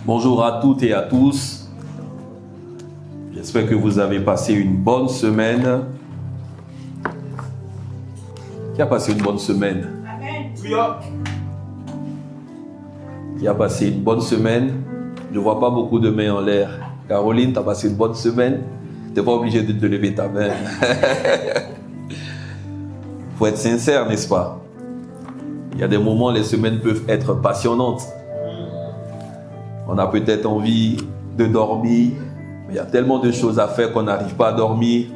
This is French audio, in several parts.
Bonjour à toutes et à tous. J'espère que vous avez passé une bonne semaine. Qui a passé une bonne semaine? Amen. Qui a passé une bonne semaine? Je ne vois pas beaucoup de mains en l'air. Caroline, tu as passé une bonne semaine? Tu n'es pas obligé de te lever ta main. Il faut être sincère, n'est-ce pas? Il y a des moments, les semaines peuvent être passionnantes. On a peut-être envie de dormir, mais il y a tellement de choses à faire qu'on n'arrive pas à dormir.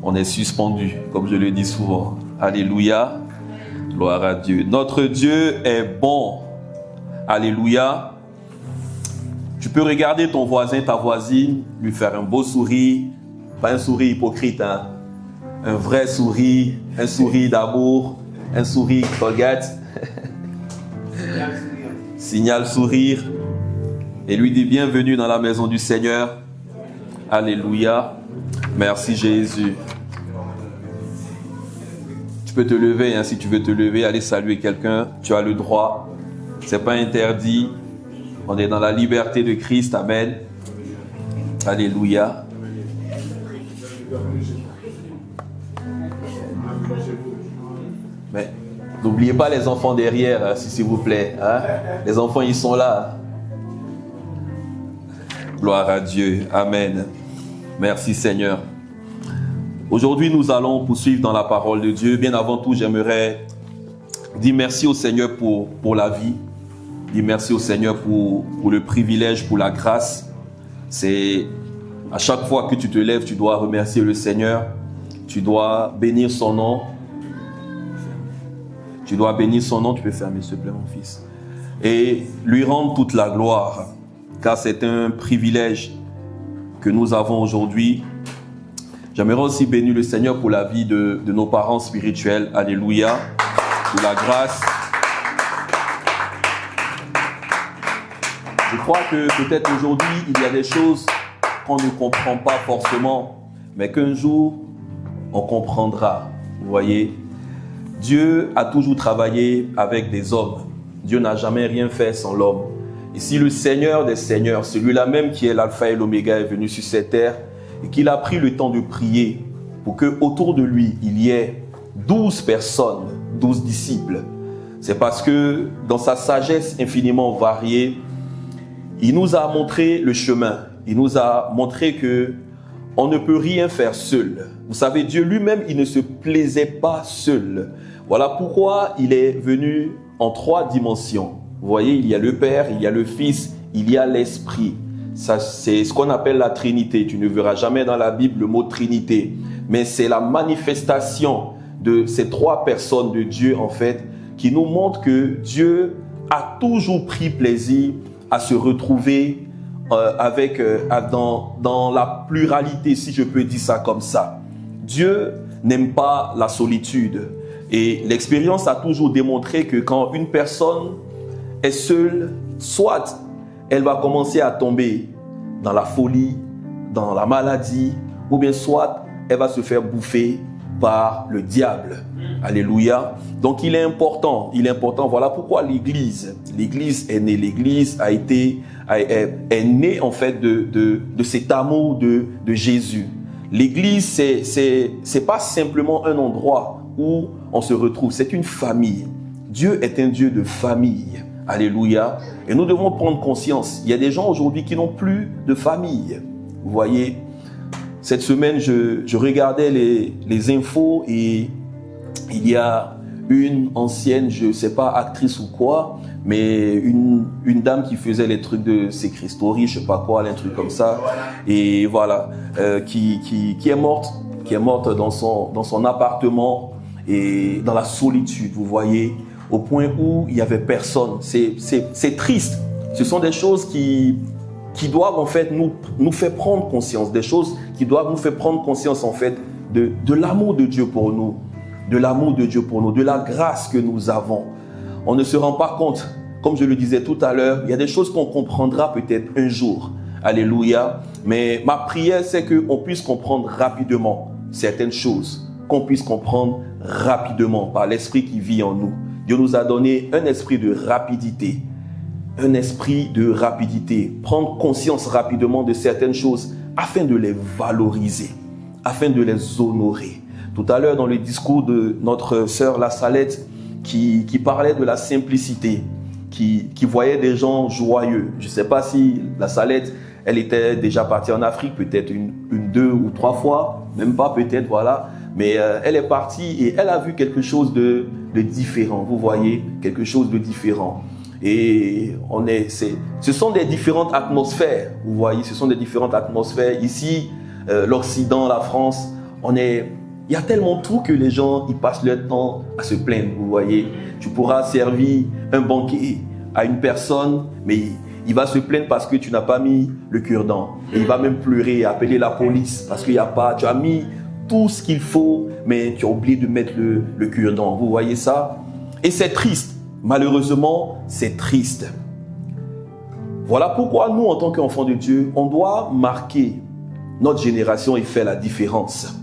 On est suspendu, comme je le dis souvent. Alléluia. Gloire à Dieu. Notre Dieu est bon. Alléluia. Tu peux regarder ton voisin, ta voisine, lui faire un beau sourire. Pas un sourire hypocrite, hein. Un vrai sourire, un sourire d'amour, un sourire qui regarde. Signal sourire. Et lui dit bienvenue dans la maison du Seigneur. Alléluia. Merci Jésus. Tu peux te lever, hein, si tu veux te lever, aller saluer quelqu'un. Tu as le droit. C'est pas interdit. On est dans la liberté de Christ. Amen. Alléluia. Mais n'oubliez pas les enfants derrière, hein, s'il vous plaît. Hein? Les enfants, ils sont là. Gloire à Dieu. Amen. Merci Seigneur. Aujourd'hui, nous allons poursuivre dans la parole de Dieu. Bien avant tout, j'aimerais dire merci au Seigneur pour la vie. Dire merci au Seigneur pour le privilège, pour la grâce. C'est à chaque fois que tu te lèves, tu dois remercier le Seigneur. Tu dois bénir son nom. Tu dois bénir son nom. Tu peux fermer s'il te plaît, mon fils. Et lui rendre toute la gloire. Car c'est un privilège que nous avons aujourd'hui. J'aimerais aussi bénir le Seigneur pour la vie de nos parents spirituels. Alléluia. Pour la grâce. Je crois que peut-être aujourd'hui, il y a des choses qu'on ne comprend pas forcément, mais qu'un jour, on comprendra. Vous voyez, Dieu a toujours travaillé avec des hommes. Dieu n'a jamais rien fait sans l'homme. Et si le Seigneur des Seigneurs, celui-là même qui est l'alpha et l'oméga, est venu sur cette terre et qu'il a pris le temps de prier pour que autour de lui, il y ait 12 personnes, 12 disciples, c'est parce que dans sa sagesse infiniment variée, il nous a montré le chemin. Il nous a montré que on ne peut rien faire seul. Vous savez, Dieu lui-même, il ne se plaisait pas seul. Voilà pourquoi il est venu en 3 dimensions. Vous voyez, il y a le Père, il y a le Fils, il y a l'Esprit. Ça, c'est ce qu'on appelle la Trinité. Tu ne verras jamais dans la Bible le mot Trinité. Mais c'est la manifestation de ces 3 personnes de Dieu, en fait, qui nous montre que Dieu a toujours pris plaisir à se retrouver dans la pluralité, si je peux dire ça comme ça. Dieu n'aime pas la solitude. Et l'expérience a toujours démontré que quand une personne est seule, soit elle va commencer à tomber dans la folie, dans la maladie, ou bien soit elle va se faire bouffer par le diable. Alléluia. Donc il est important, voilà pourquoi l'Église est née, l'Église est née en fait de cet amour de Jésus. L'Église, c'est pas simplement un endroit où on se retrouve, c'est une famille. Dieu est un Dieu de famille. Alléluia. Et nous devons prendre conscience. Il y a des gens aujourd'hui qui n'ont plus de famille. Vous voyez, cette semaine, je regardais les infos et il y a une ancienne, je ne sais pas, actrice ou quoi, mais une dame qui faisait les trucs de Secret Story, je ne sais pas quoi, un truc comme ça. Et voilà, qui est morte dans son appartement et dans la solitude, vous voyez, au point où il n'y avait personne. C'est triste. Ce sont des choses qui doivent en fait nous faire prendre conscience, des choses qui doivent nous faire prendre conscience en fait de l'amour de Dieu pour nous, de l'amour de Dieu pour nous, de la grâce que nous avons. On ne se rend pas compte, comme je le disais tout à l'heure, il y a des choses qu'on comprendra peut-être un jour. Alléluia. Mais ma prière, c'est qu'on puisse comprendre rapidement certaines choses, qu'on puisse comprendre rapidement par l'esprit qui vit en nous. Dieu nous a donné un esprit de rapidité. un esprit de rapidité, prendre conscience rapidement de certaines choses afin de les valoriser, afin de les honorer. Tout à l'heure, dans le discours de notre sœur La Salette, qui parlait de la simplicité, qui voyait des gens joyeux. Je ne sais pas si La Salette, elle était déjà partie en Afrique, peut-être une, 2 ou 3 fois, même pas peut-être, voilà. Mais elle est partie et elle a vu quelque chose de différent. Vous voyez, quelque chose de différent. Et ce sont des différentes atmosphères. Vous voyez, ce sont des différentes atmosphères. Ici, l'Occident, la France, il y a tellement tout que les gens ils passent leur temps à se plaindre. Vous voyez, tu pourras servir un banquet à une personne, mais il va se plaindre parce que tu n'as pas mis le cure-dent. Et il va même pleurer, appeler la police parce qu'il y a pas. Tu as mis tout ce qu'il faut, mais tu as oublié de mettre le cure-dent. Vous voyez ça? Et c'est triste. Malheureusement, c'est triste. Voilà pourquoi nous, en tant qu'enfants de Dieu, on doit marquer notre génération et faire la différence.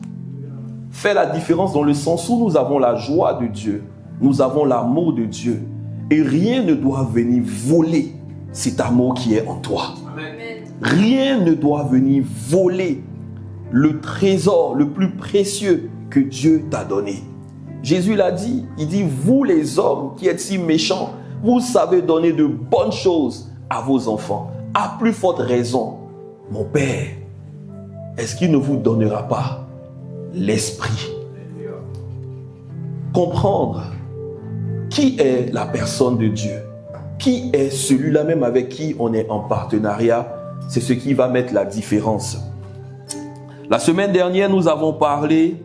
Faire la différence dans le sens où nous avons la joie de Dieu, nous avons l'amour de Dieu, et rien ne doit venir voler cet amour qui est en toi. Amen. Rien ne doit venir voler le trésor le plus précieux que Dieu t'a donné. Jésus l'a dit, il dit, vous les hommes qui êtes si méchants, vous savez donner de bonnes choses à vos enfants. À plus forte raison, mon Père, est-ce qu'il ne vous donnera pas l'esprit? Comprendre qui est la personne de Dieu, qui est celui-là même avec qui on est en partenariat, c'est ce qui va mettre la différence. La semaine dernière, nous avons parlé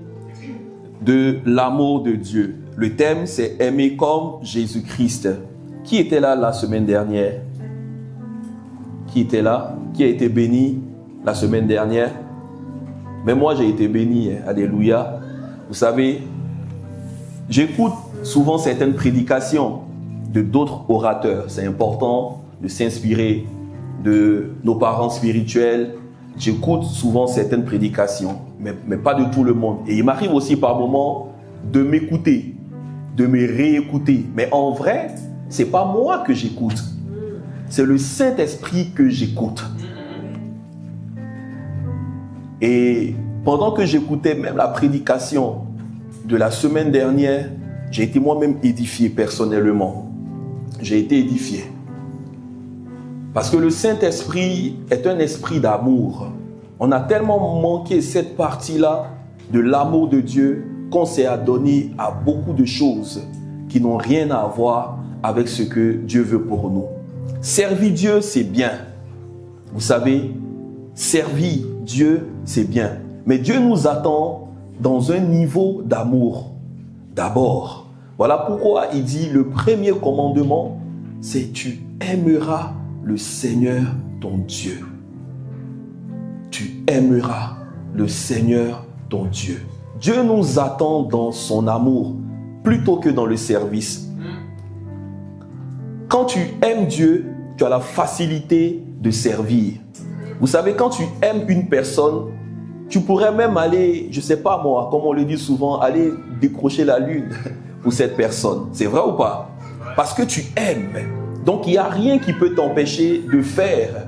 de l'amour de Dieu. Le thème, c'est aimer comme Jésus-Christ. Qui était là la semaine dernière? Qui était là? Qui a été béni la semaine dernière? Mais moi, j'ai été béni. Alléluia. Vous savez, j'écoute souvent certaines prédications de d'autres orateurs. C'est important de s'inspirer de nos parents spirituels. J'écoute souvent certaines prédications, mais pas de tout le monde. Et il m'arrive aussi par moments de m'écouter, de me réécouter. Mais en vrai, c'est pas moi que j'écoute. C'est le Saint-Esprit que j'écoute. Et pendant que j'écoutais même la prédication de la semaine dernière, j'ai été moi-même édifié personnellement. J'ai été édifié. Parce que le Saint-Esprit est un esprit d'amour. On a tellement manqué cette partie-là de l'amour de Dieu qu'on s'est adonné à beaucoup de choses qui n'ont rien à voir avec ce que Dieu veut pour nous. Servir Dieu, c'est bien. Vous savez, servir Dieu, c'est bien. Mais Dieu nous attend dans un niveau d'amour d'abord. Voilà pourquoi il dit le premier commandement, c'est tu aimeras le Seigneur ton Dieu. Tu aimeras le Seigneur ton Dieu. Dieu nous attend dans son amour plutôt que dans le service. Quand tu aimes Dieu, tu as la facilité de servir. Vous savez, quand tu aimes une personne, tu pourrais même aller, je ne sais pas moi, comme on le dit souvent, aller décrocher la lune pour cette personne. C'est vrai ou pas? Parce que tu aimes. Donc, il n'y a rien qui peut t'empêcher de faire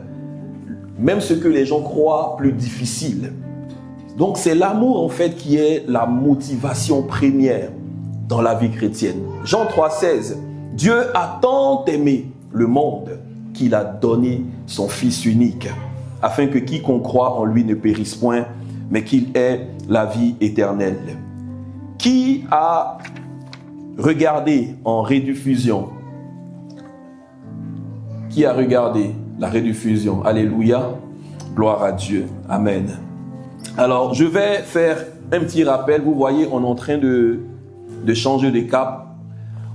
même ce que les gens croient plus difficile. Donc, c'est l'amour, en fait, qui est la motivation première dans la vie chrétienne. Jean 3,16, Dieu a tant aimé le monde qu'il a donné son Fils unique, afin que quiconque croit en lui ne périsse point, mais qu'il ait la vie éternelle. Qui a regardé en rediffusion? Qui a regardé la rediffusion? Alléluia. Gloire à Dieu. Amen. Alors, je vais faire un petit rappel. Vous voyez, on est en train de changer de cap.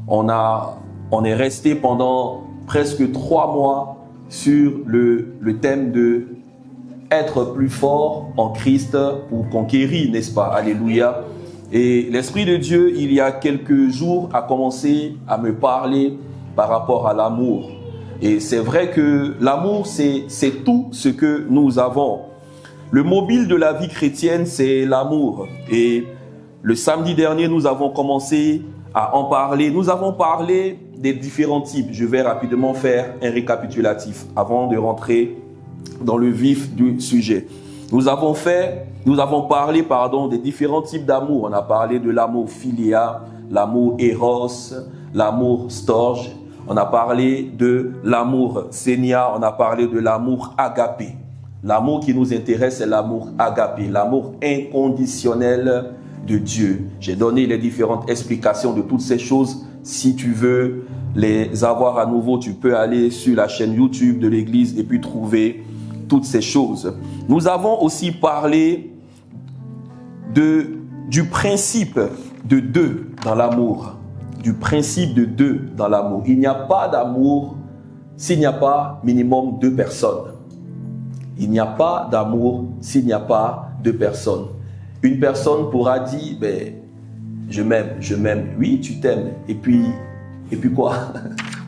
On est resté pendant presque 3 mois sur le thème de être plus fort en Christ pour conquérir, n'est-ce pas? Alléluia. Et l'Esprit de Dieu, il y a quelques jours, a commencé à me parler par rapport à l'amour. Et c'est vrai que l'amour, c'est tout ce que nous avons. Le mobile de la vie chrétienne, c'est l'amour. Et le samedi dernier, nous avons commencé à en parler. Nous avons parlé des différents types. Je vais rapidement faire un récapitulatif avant de rentrer dans le vif du sujet. Nous avons parlé des différents types d'amour. On a parlé de l'amour philia, l'amour eros, l'amour storge. On a parlé de l'amour xénia, on a parlé de l'amour agapé. L'amour qui nous intéresse, c'est l'amour agapé, l'amour inconditionnel de Dieu. J'ai donné les différentes explications de toutes ces choses. Si tu veux les avoir à nouveau, tu peux aller sur la chaîne YouTube de l'Église et puis trouver toutes ces choses. Nous avons aussi parlé du principe de deux dans l'amour. Du principe de deux dans l'amour. Il n'y a pas d'amour s'il n'y a pas minimum deux personnes. Il n'y a pas d'amour s'il n'y a pas deux personnes. Une personne pourra dire, je m'aime. Oui, tu t'aimes. Et puis quoi?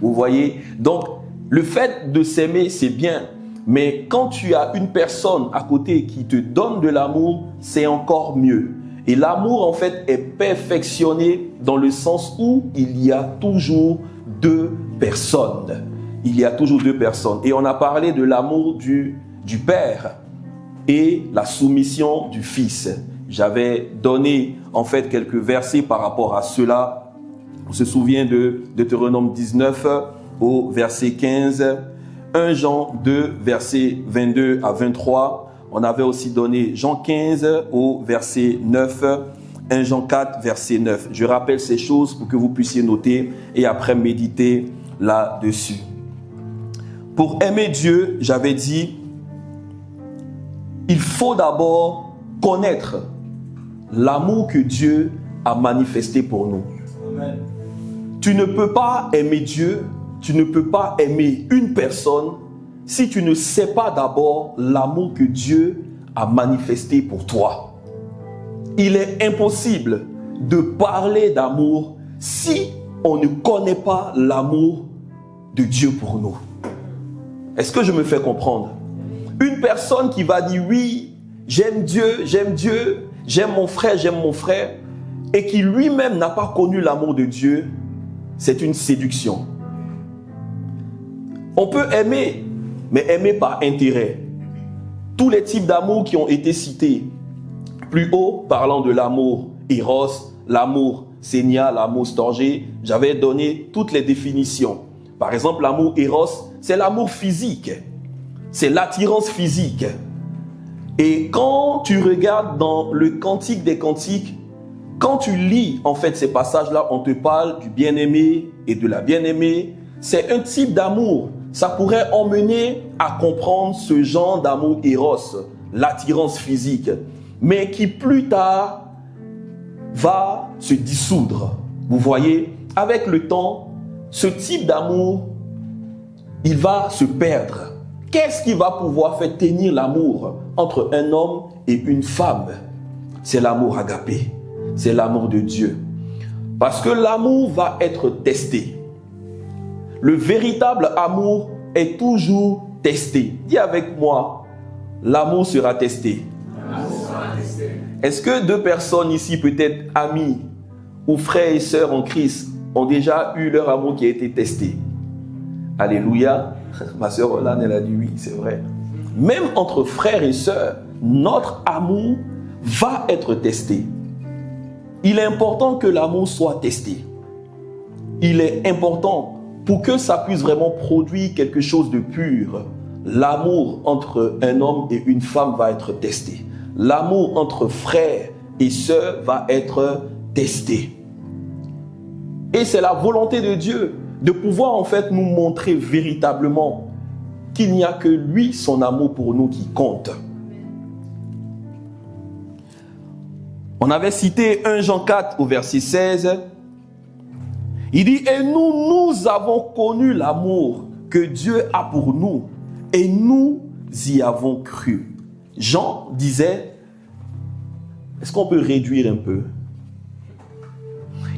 Vous voyez? Donc, le fait de s'aimer, c'est bien. Mais quand tu as une personne à côté qui te donne de l'amour, c'est encore mieux. Et l'amour, en fait, est perfectionné dans le sens où il y a toujours deux personnes. Il y a toujours deux personnes. Et on a parlé de l'amour du Père et la soumission du Fils. J'avais donné en fait quelques versets par rapport à cela. On se souvient de Deutéronome 19 au verset 15, 1 Jean 2 verset 22 à 23. On avait aussi donné Jean 15 au verset 9, 1 Jean 4 verset 9. Je rappelle ces choses pour que vous puissiez noter et après méditer là-dessus. Pour aimer Dieu, j'avais dit, il faut d'abord connaître l'amour que Dieu a manifesté pour nous. Amen. Tu ne peux pas aimer Dieu, tu ne peux pas aimer une personne si tu ne sais pas d'abord l'amour que Dieu a manifesté pour toi. Il est impossible de parler d'amour si on ne connaît pas l'amour de Dieu pour nous. Est-ce que je me fais comprendre? Une personne qui va dire oui, j'aime Dieu, j'aime mon frère, et qui lui-même n'a pas connu l'amour de Dieu, c'est une séduction. On peut aimer, mais aimer par intérêt. Tous les types d'amour qui ont été cités plus haut, parlant de l'amour eros, l'amour xénia, l'amour storgé, j'avais donné toutes les définitions. Par exemple, l'amour eros, c'est l'amour physique. C'est l'attirance physique. Et quand tu regardes dans le Cantique des Cantiques, quand tu lis en fait ces passages-là, on te parle du bien-aimé et de la bien-aimée. C'est un type d'amour. Ça pourrait emmener à comprendre ce genre d'amour eros, l'attirance physique, mais qui plus tard va se dissoudre. Vous voyez, avec le temps, ce type d'amour, il va se perdre. Qu'est-ce qui va pouvoir faire tenir l'amour entre un homme et une femme? C'est l'amour agapé, c'est l'amour de Dieu. Parce que l'amour va être testé. Le véritable amour est toujours testé. Dis avec moi, l'amour sera testé. Est-ce que deux personnes ici, peut-être amis ou frères et sœurs en Christ, ont déjà eu leur amour qui a été testé? Alléluia. Ma sœur Rolande, elle a dit oui, c'est vrai. Même entre frères et sœurs, notre amour va être testé. Il est important que l'amour soit testé. Il est important pour que ça puisse vraiment produire quelque chose de pur. L'amour entre un homme et une femme va être testé. L'amour entre frères et sœurs va être testé. Et c'est la volonté de Dieu de pouvoir en fait nous montrer véritablement qu'il n'y a que lui, son amour pour nous qui compte. On avait cité 1 Jean 4 au verset 16. Il dit, et nous avons connu l'amour que Dieu a pour nous et nous y avons cru. Jean disait, est-ce qu'on peut réduire un peu?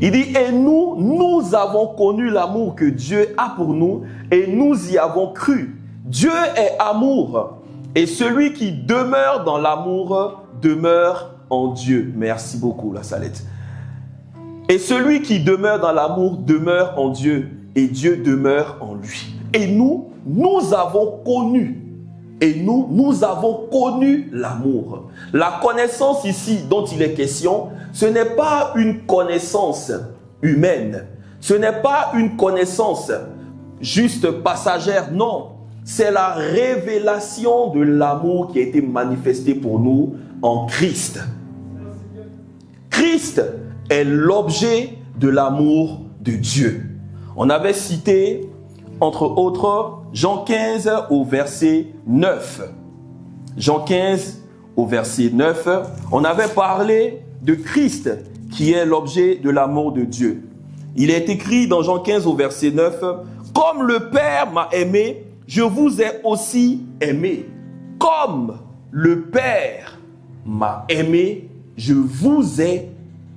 Il dit, et nous avons connu l'amour que Dieu a pour nous et nous y avons cru. Dieu est amour et celui qui demeure dans l'amour demeure en Dieu. Merci beaucoup, la Salette. Et celui qui demeure dans l'amour demeure en Dieu. et Dieu demeure en lui. Et nous avons connu. Et nous avons connu l'amour. La connaissance ici dont il est question, ce n'est pas une connaissance humaine. Ce n'est pas une connaissance juste passagère, non. C'est la révélation de l'amour qui a été manifesté pour nous en Christ. Christ est l'objet de l'amour de Dieu. On avait cité, entre autres, Jean 15 au verset 9. Jean 15 au verset 9, on avait parlé de Christ qui est l'objet de l'amour de Dieu. Il est écrit dans Jean 15 au verset 9, « Comme le Père m'a aimé, je vous ai aussi aimé. Comme le Père m'a aimé, je vous ai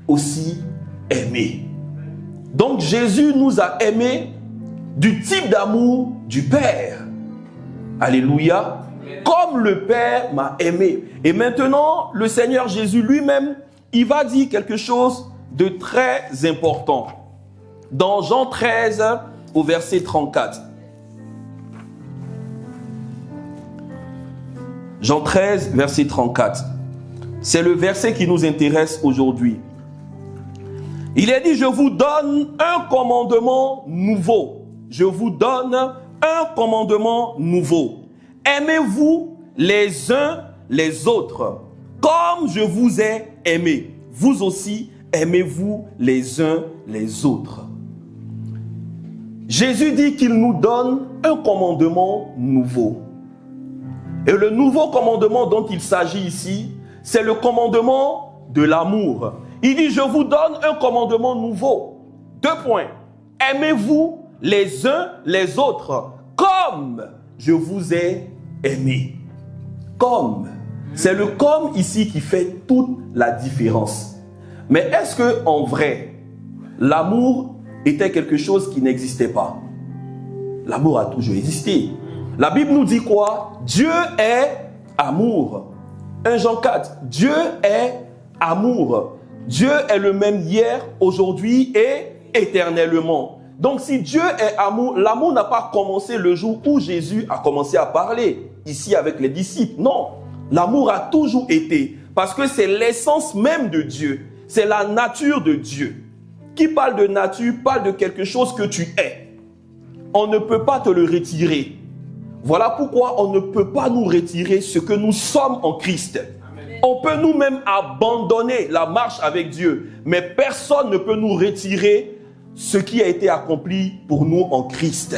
aussi aimé. » Donc Jésus nous a aimés du type d'amour du Père. Alléluia. Comme le Père m'a aimé. Et maintenant, le Seigneur Jésus lui-même, il va dire quelque chose de très important. Dans Jean 13, au verset 34. Jean 13, verset 34. C'est le verset qui nous intéresse aujourd'hui. Il est dit, je vous donne un commandement nouveau. Je vous donne un commandement nouveau. Aimez-vous les uns les autres, comme je vous ai aimé. Vous aussi, aimez-vous les uns les autres. Jésus dit qu'il nous donne un commandement nouveau. Et le nouveau commandement dont il s'agit ici, c'est le commandement de l'amour. Il dit, je vous donne un commandement nouveau. 2 points. Aimez-vous les uns les autres, comme je vous ai aimé. Comme. C'est le comme ici qui fait toute la différence. Mais est-ce que en vrai, l'amour était quelque chose qui n'existait pas? L'amour a toujours existé. La Bible nous dit quoi? Dieu est amour. 1 Jean 4. Dieu est amour. Dieu est le même hier, aujourd'hui et éternellement. Donc si Dieu est amour, l'amour n'a pas commencé le jour où Jésus a commencé à parler, ici avec les disciples. Non, l'amour a toujours été, parce que c'est l'essence même de Dieu. C'est la nature de Dieu. Qui parle de nature, parle de quelque chose que tu es. On ne peut pas te le retirer. Voilà pourquoi on ne peut pas nous retirer ce que nous sommes en Christ. On peut nous-mêmes abandonner la marche avec Dieu, mais personne ne peut nous retirer ce qui a été accompli pour nous en Christ.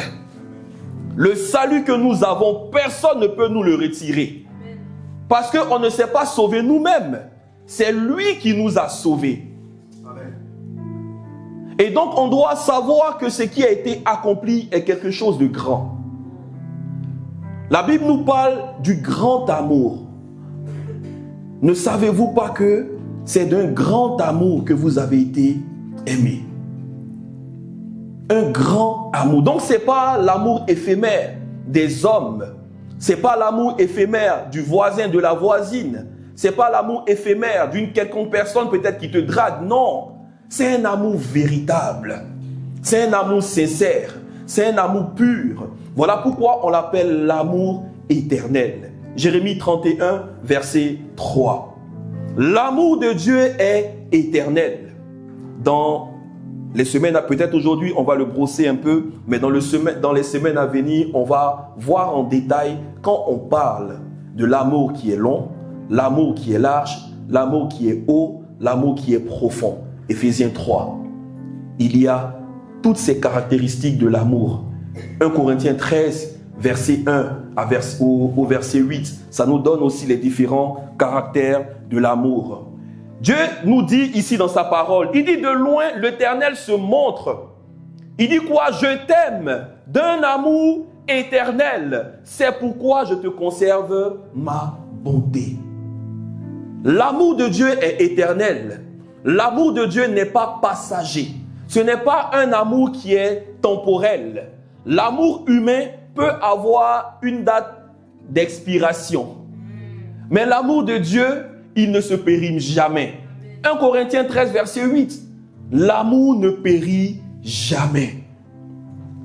Le salut que nous avons, personne ne peut nous le retirer. Parce qu'on ne s'est pas sauvé nous-mêmes. C'est lui qui nous a sauvés. Et donc on doit savoir que ce qui a été accompli est quelque chose de grand. La Bible nous parle du grand amour. Ne savez-vous pas que c'est d'un grand amour que vous avez été aimés? Un grand amour. Donc ce n'est pas l'amour éphémère des hommes. Ce n'est pas l'amour éphémère du voisin, de la voisine. Ce n'est pas l'amour éphémère d'une quelconque personne peut-être qui te drague. Non, c'est un amour véritable. C'est un amour sincère. C'est un amour pur. Voilà pourquoi on l'appelle l'amour éternel. Jérémie 31, verset 3. L'amour de Dieu est éternel. Dans les semaines, peut-être aujourd'hui, on va le brosser un peu, mais dans les semaines à venir, on va voir en détail quand on parle de l'amour qui est long, l'amour qui est large, l'amour qui est haut, l'amour qui est profond. Éphésiens 3. Il y a toutes ces caractéristiques de l'amour. 1 Corinthiens 13, verset 1 au verset 8, ça nous donne aussi les différents caractères de l'amour. Dieu nous dit ici dans sa parole, il dit de loin, l'Éternel se montre. Il dit quoi? Je t'aime d'un amour éternel. C'est pourquoi je te conserve ma bonté. L'amour de Dieu est éternel. L'amour de Dieu n'est pas passager. Ce n'est pas un amour qui est temporel. L'amour humain peut avoir une date d'expiration. Mais l'amour de Dieu, il ne se périme jamais. 1 Corinthiens 13, verset 8. L'amour ne périt jamais.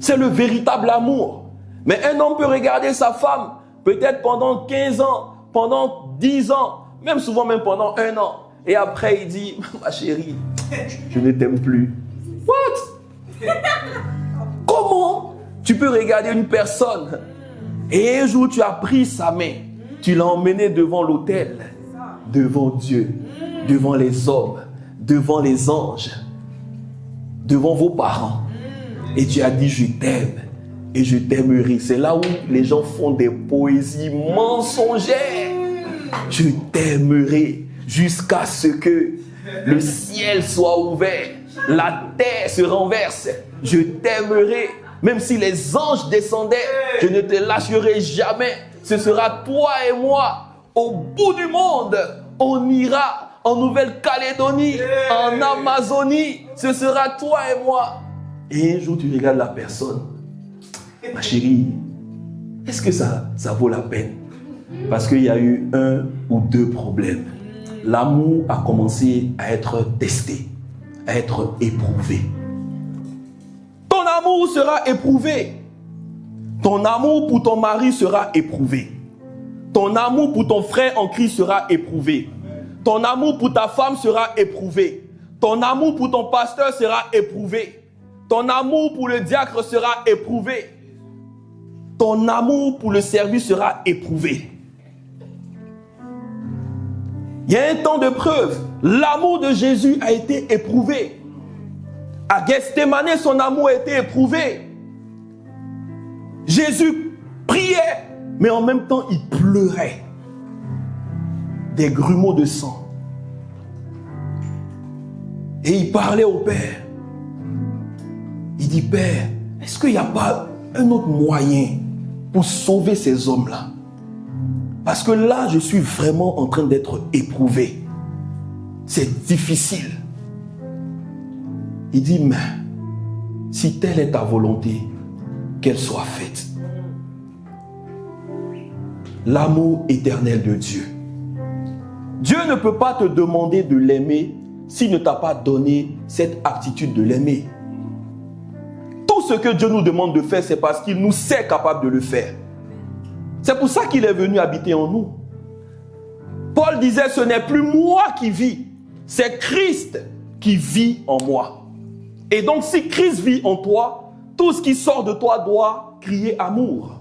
C'est le véritable amour. Mais un homme peut regarder sa femme, peut-être pendant 15 ans, pendant 10 ans, même souvent même pendant 1 an. Et après, il dit, ma chérie, je ne t'aime plus. What? Comment tu peux regarder une personne et un jour tu as pris sa main, tu l'as emmené devant l'autel, devant Dieu, devant les hommes, devant les anges, devant vos parents. Et tu as dit, je t'aime et je t'aimerai. C'est là où les gens font des poésies mensongères. Je t'aimerai jusqu'à ce que le ciel soit ouvert, la terre se renverse. Je t'aimerai. Même si les anges descendaient, je ne te lâcherai jamais. Ce sera toi et moi. Au bout du monde, on ira en Nouvelle-Calédonie, en Amazonie. Ce sera toi et moi. Et un jour, tu regardes la personne. Ma chérie, est-ce que ça vaut la peine? Parce qu'il y a eu 1 ou 2 problèmes. L'amour a commencé à être testé, à être éprouvé. Ton amour sera éprouvé. Ton amour pour ton mari sera éprouvé. Ton amour pour ton frère en Christ sera éprouvé. Ton amour pour ta femme sera éprouvé. Ton amour pour ton pasteur sera éprouvé. Ton amour pour le diacre sera éprouvé. Ton amour pour le service sera éprouvé. Il y a un temps de preuve. L'amour de Jésus a été éprouvé. À Gethsémane, son amour a été éprouvé. Jésus priait, mais en même temps, il pleurait. Des grumeaux de sang. Et il parlait au Père. Il dit, Père, est-ce qu'il n'y a pas un autre moyen pour sauver ces hommes-là? Parce que là, je suis vraiment en train d'être éprouvé. C'est difficile. Il dit, mais si telle est ta volonté, qu'elle soit faite. L'amour éternel de Dieu. Dieu ne peut pas te demander de l'aimer s'il ne t'a pas donné cette aptitude de l'aimer. Tout ce que Dieu nous demande de faire, c'est parce qu'il nous sait capable de le faire. C'est pour ça qu'il est venu habiter en nous. Paul disait, ce n'est plus moi qui vis, c'est Christ qui vit en moi. Et donc, si Christ vit en toi, tout ce qui sort de toi doit crier amour.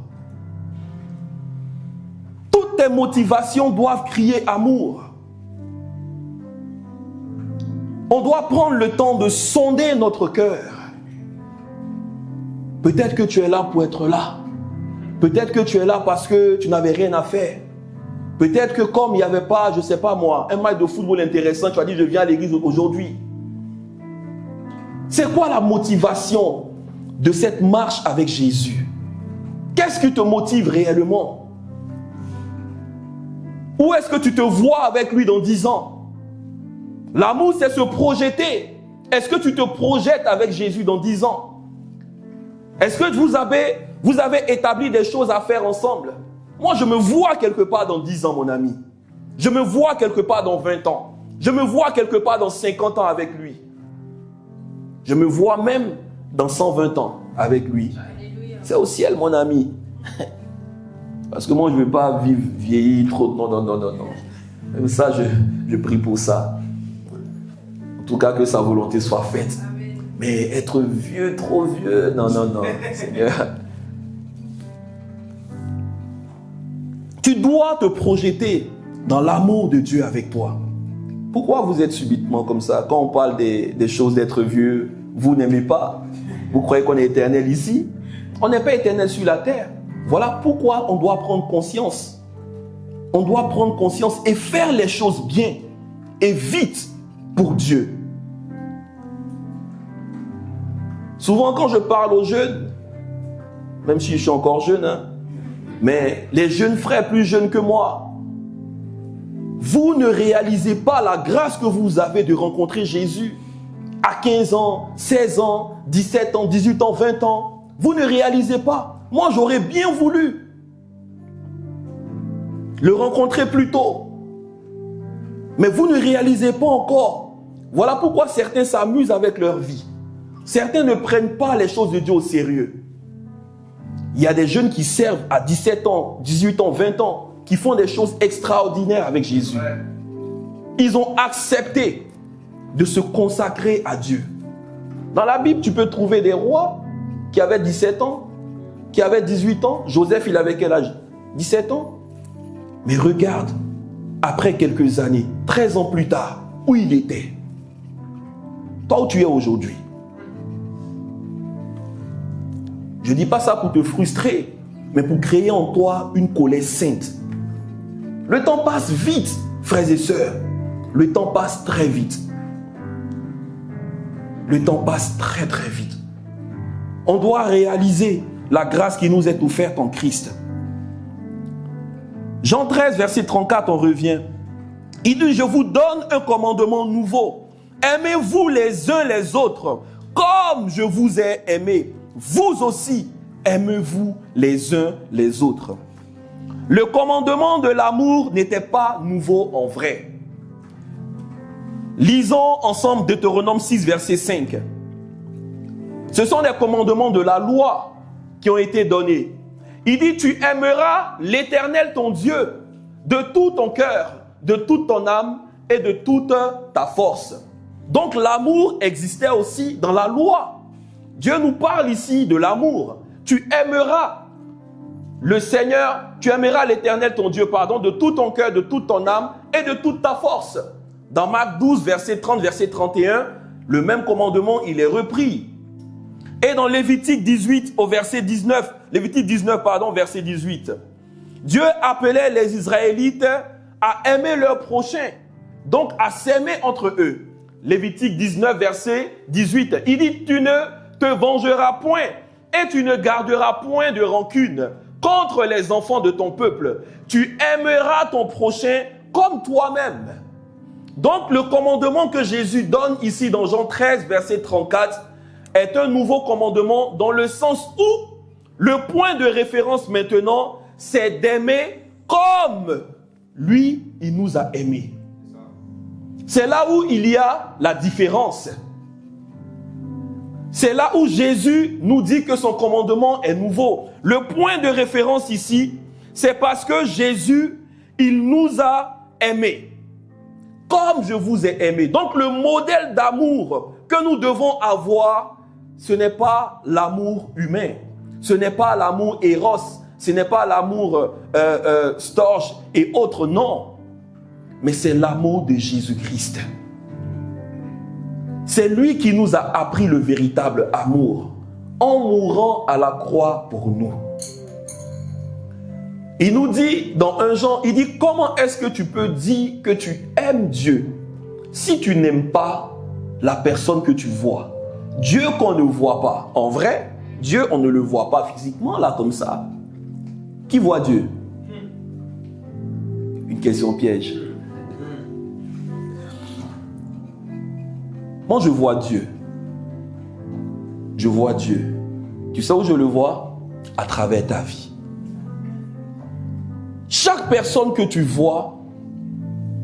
Toutes tes motivations doivent crier amour. On doit prendre le temps de sonder notre cœur. Peut-être que tu es là pour être là. Peut-être que tu es là parce que tu n'avais rien à faire. Peut-être que comme il n'y avait pas, je ne sais pas moi, un match de football intéressant, tu as dit je viens à l'église aujourd'hui. C'est quoi la motivation de cette marche avec Jésus? Qu'est-ce qui te motive réellement? Où est-ce que tu te vois avec lui dans 10 ans? L'amour, c'est se projeter. Est-ce que tu te projettes avec Jésus dans 10 ans? Est-ce que vous avez établi des choses à faire ensemble? Moi, je me vois quelque part dans 10 ans, mon ami. Je me vois quelque part dans 20 ans. Je me vois quelque part dans 50 ans avec lui. Je me vois même dans 120 ans avec lui. C'est au ciel, mon ami. Parce que moi, je ne veux pas vivre vieillir trop. Non. Même ça, je prie pour ça. En tout cas, que sa volonté soit faite. Mais être vieux, trop vieux, non, Seigneur. Tu dois te projeter dans l'amour de Dieu avec toi. Pourquoi vous êtes subitement comme ça? Quand on parle des choses d'être vieux, vous n'aimez pas? Vous croyez qu'on est éternel ici? On n'est pas éternel sur la terre. Voilà pourquoi on doit prendre conscience. On doit prendre conscience et faire les choses bien et vite pour Dieu. Souvent quand je parle aux jeunes, même si je suis encore jeune, mais les jeunes frères plus jeunes que moi, vous ne réalisez pas la grâce que vous avez de rencontrer Jésus à 15 ans, 16 ans, 17 ans, 18 ans, 20 ans. Vous ne réalisez pas. Moi, j'aurais bien voulu le rencontrer plus tôt. Mais vous ne réalisez pas encore. Voilà pourquoi certains s'amusent avec leur vie. Certains ne prennent pas les choses de Dieu au sérieux. Il y a des jeunes qui servent à 17 ans, 18 ans, 20 ans, qui font des choses extraordinaires avec Jésus. Ils ont accepté de se consacrer à Dieu. Dans la Bible, tu peux trouver des rois qui avaient 17 ans, qui avaient 18 ans. Joseph, il avait quel âge? 17 ans. Mais regarde, après quelques années, 13 ans plus tard, où il était. Toi où tu es aujourd'hui. Je ne dis pas ça pour te frustrer, mais pour créer en toi une colère sainte. Le temps passe vite, frères et sœurs. Le temps passe très vite. Le temps passe très très vite. On doit réaliser la grâce qui nous est offerte en Christ. Jean 13, verset 34, on revient. Il dit, je vous donne un commandement nouveau. Aimez-vous les uns les autres, comme je vous ai aimé. Vous aussi, aimez-vous les uns les autres. Le commandement de l'amour n'était pas nouveau en vrai. Lisons ensemble Deutéronome 6, verset 5. Ce sont des commandements de la loi qui ont été donnés. Il dit, tu aimeras l'Éternel ton Dieu de tout ton cœur, de toute ton âme et de toute ta force. Donc l'amour existait aussi dans la loi. Dieu nous parle ici de l'amour. Tu aimeras le Seigneur, tu aimeras l'Éternel ton Dieu, de tout ton cœur, de toute ton âme et de toute ta force. Dans Marc 12, verset 30, verset 31, le même commandement, il est repris. Et dans Lévitique 18 au verset 19, Lévitique 19, verset 18, Dieu appelait les Israélites à aimer leur prochain, donc à s'aimer entre eux. Lévitique 19, verset 18, il dit, tu ne te vengeras point et tu ne garderas point de rancune contre les enfants de ton peuple. Tu aimeras ton prochain comme toi-même. Donc le commandement que Jésus donne ici dans Jean 13, verset 34, est un nouveau commandement dans le sens où le point de référence maintenant, c'est d'aimer comme lui, il nous a aimés. C'est là où il y a la différence. C'est là où Jésus nous dit que son commandement est nouveau. Le point de référence ici, c'est parce que Jésus, il nous a aimés. Comme je vous ai aimé. Donc le modèle d'amour que nous devons avoir, ce n'est pas l'amour humain. Ce n'est pas l'amour éros. Ce n'est pas l'amour storge et autres, non. Mais c'est l'amour de Jésus-Christ. C'est lui qui nous a appris le véritable amour en mourant à la croix pour nous. Il nous dit dans 1 Jean, il dit, comment est-ce que tu peux dire que tu aimes Dieu si tu n'aimes pas la personne que tu vois? Dieu qu'on ne voit pas. En vrai, Dieu, on ne le voit pas physiquement là comme ça. Qui voit Dieu? Une question piège. Moi, je vois Dieu. Je vois Dieu. Tu sais où je le vois? À travers ta vie. Chaque personne que tu vois